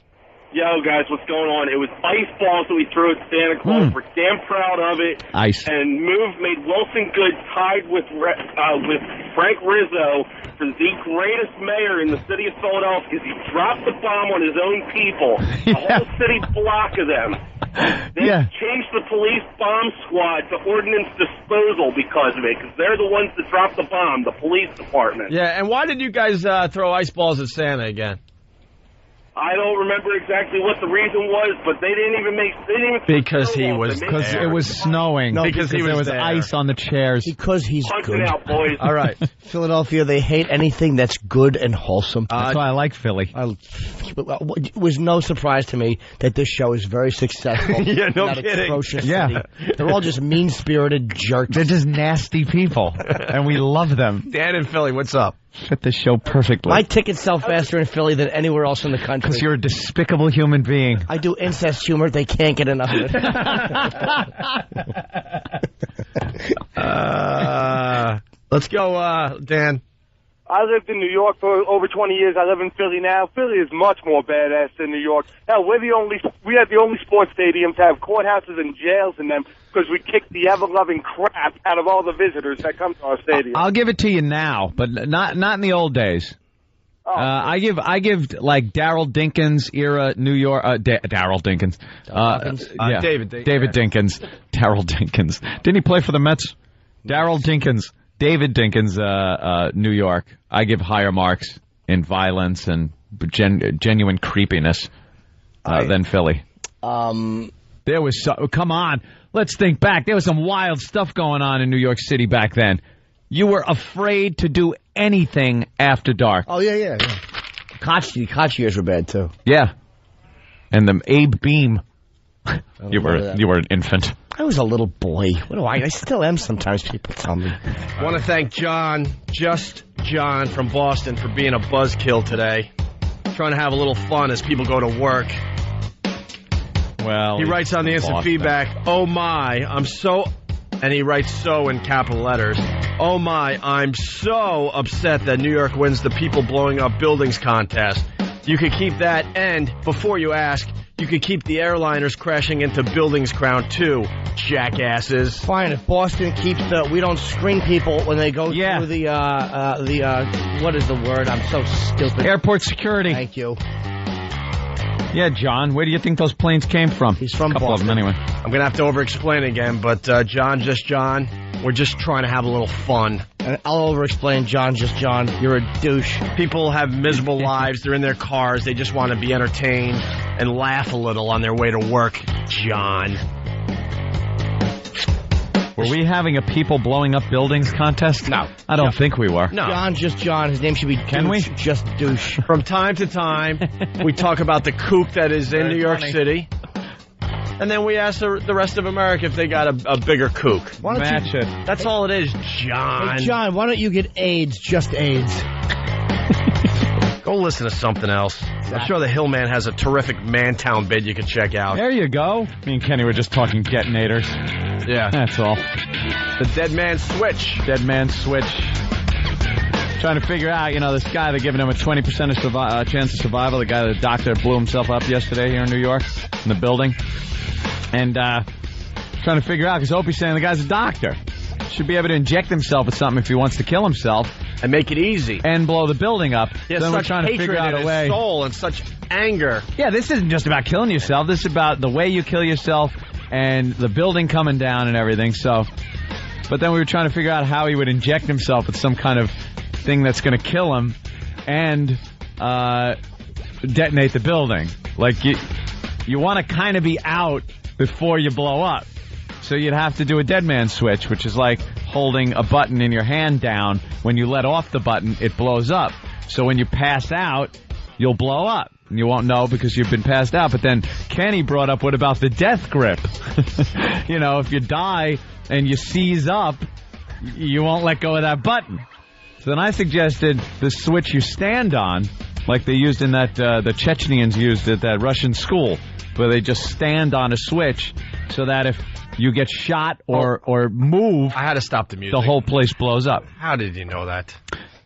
Yo, guys, what's going on? It was ice balls that we threw at Santa Claus. We're damn proud of it. Ice. And made Wilson Good tied with Frank Rizzo for the greatest mayor in the city of Philadelphia because he dropped the bomb on his own people. A whole city block of them. They changed the police bomb squad to ordnance disposal because of it, because they're the ones that dropped the bomb, the police department. Yeah, and why did you guys throw ice balls at Santa again? I don't remember exactly what the reason was, but they didn't even because it was snowing. No, because there was ice on the chairs. Because he's good. Out, boys. All right. Philadelphia, they hate anything that's good and wholesome. That's why I like Philly. It was no surprise to me that this show is very successful. Yeah, no in that kidding. Atrocious city. They're all just mean-spirited jerks. They're just nasty people, and we love them. Dan in Philly, what's up? Fit the show perfectly. My tickets sell faster in Philly than anywhere else in the country. Because you're a despicable human being. I do incest humor. They can't get enough of it. Let's go, Dan. I lived in New York for over 20 years. I live in Philly now. Philly is much more badass than New York. Hell, we have the only sports stadiums to have courthouses and jails in them because we kick the ever-loving crap out of all the visitors that come to our stadium. I'll give it to you now, but not in the old days. Oh. I give like Daryl Dinkins era New York. Daryl Dinkins. David Dinkins. Daryl Dinkins. Didn't he play for the Mets? Daryl Dinkins. David Dinkins, New York. I give higher marks in violence and genuine creepiness than Philly. There was come on, let's think back. There was some wild stuff going on in New York City back then. You were afraid to do anything after dark. Oh yeah. Koch years were bad too. Yeah, and the Abe Beam. You were an infant. I was a little boy. What do I still am sometimes, people tell me. I want to thank John from Boston for being a buzzkill today. Trying to have a little fun as people go to work. Well, he writes on the instant feedback, "Oh my, I'm so," and he writes "so" in capital letters. "Oh my, I'm so upset that New York wins the people blowing up buildings contest. You could keep that, and before you ask, you could keep the airliners crashing into buildings crown too, jackasses." Fine, if Boston keeps we don't screen people when they go through the what is the word? I'm so stupid. Airport security. Thank you. Yeah, John, where do you think those planes came from? He's from Boston. A couple of them, anyway. I'm going to have to over-explain again, but John, we're just trying to have a little fun. And I'll over-explain, John, you're a douche. People have miserable lives. They're in their cars. They just want to be entertained and laugh a little on their way to work, John. Were we having a people blowing up buildings contest? No. I don't think we were. No. John, just John. His name should be Can douche, we? Just douche. From time to time, we talk about the kook that is in New York City. And then we ask the rest of America if they got a bigger kook. Match it. That's all it is, John. Hey, John, why don't you get AIDS? Just AIDS. Go listen to something else. I'm sure the Hillman has a terrific Mantown bid you could check out. There you go. Me and Kenny were just talking detonators. Yeah. That's all. The Dead Man Switch. Dead Man Switch. Trying to figure out, this guy, they're giving him a 20% of chance of survival. The doctor blew himself up yesterday here in New York in the building. And trying to figure out, because Opie's saying the guy's a doctor. Should be able to inject himself with something if he wants to kill himself. And make it easy. And blow the building up. He has then such we're trying to figure out a way. His soul and such anger. Yeah, this isn't just about killing yourself. This is about the way you kill yourself and the building coming down and everything. So, but then we were trying to figure out how he would inject himself with some kind of thing that's going to kill him and detonate the building. Like, you want to kind of be out before you blow up. So you'd have to do a dead man switch, which is like holding a button in your hand down. When you let off the button, it blows up. So when you pass out, you'll blow up. You won't know because you've been passed out. But then Kenny brought up, what about the death grip? If you die and you seize up, you won't let go of that button. So then I suggested the switch you stand on, like they used in that, the Chechens used at that Russian school, where they just stand on a switch so that if you get shot or move, I had to stop the music. The whole place blows up. How did you know that?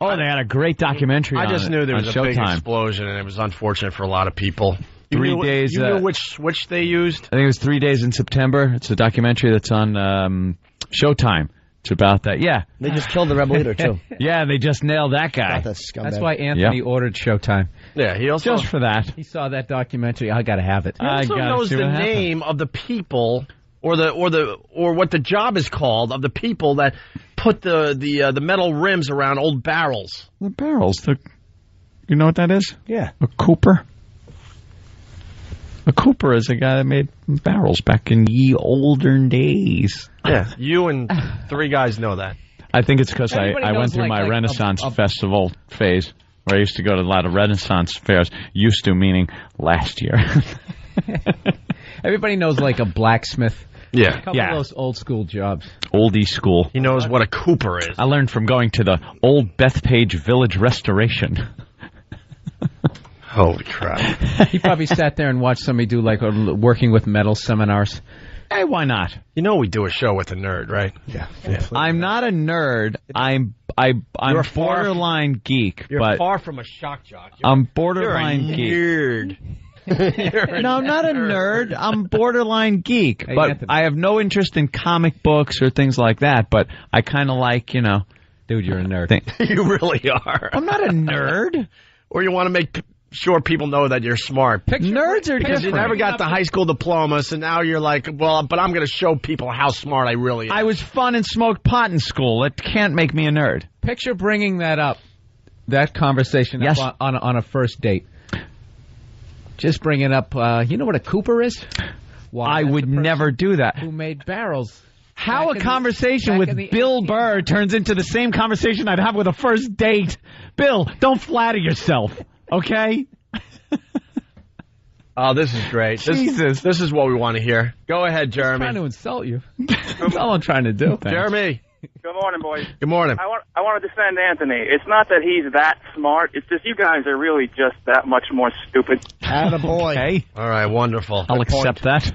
Oh, they had a great documentary on it. I just knew there was a big Showtime. explosion, and it was unfortunate for a lot of people. 3 days. You knew which switch they used? I think it was 3 days in September. It's a documentary that's on Showtime. It's about that. Yeah. They just killed the rebel leader, too. Yeah, they just nailed that guy. That's why Anthony ordered Showtime. Yeah, he also... Just for that. He saw that documentary. I got to have it. He also knows the name of the people... Or what the job is called of the people that put the metal rims around old barrels. The barrels. You know what that is? Yeah. A Cooper. A Cooper is a guy that made barrels back in ye olden days. Yeah, you and 3 guys know that. I think it's because I went through my Renaissance Festival phase, where I used to go to a lot of Renaissance fairs. Used to meaning last year. Everybody knows like a blacksmith. Yeah. A couple of those old school jobs. Oldie school. He knows what a Cooper is. I learned from going to the old Bethpage Village Restoration. Holy crap. He probably sat there and watched somebody do like working with metal seminars. Hey, why not? You know we do a show with a nerd, right? Yeah. I'm not a nerd. I'm borderline geek. You're far from a shock jock. I'm borderline geek. No, I'm not a nerd. I'm borderline geek. Hey, but Anthony. I have no interest in comic books or things like that. But I kind of like, Dude, you're a nerd. You really are. I'm not a nerd. Or you want to make sure people know that you're smart. Nerds are because different. you never got the high school diploma, so now you're like, well, but I'm going to show people how smart I really am. I was fun and smoked pot in school. It can't make me a nerd. Picture bringing that conversation up on a first date. Just bring it up. You know what a Cooper is? I would never do that. Who made barrels? How a conversation with Bill Burr turns into the same conversation I'd have with a first date. Bill, don't flatter yourself, okay? Oh, this is great. Jesus. This is what we want to hear. Go ahead, Jeremy. I'm trying to insult you. That's all I'm trying to do. Jeremy. Good morning, boys. Good morning. I want to defend Anthony. It's not that he's that smart. It's just you guys are really just that much more stupid. Attaboy. Okay. All right, wonderful. I'll accept that.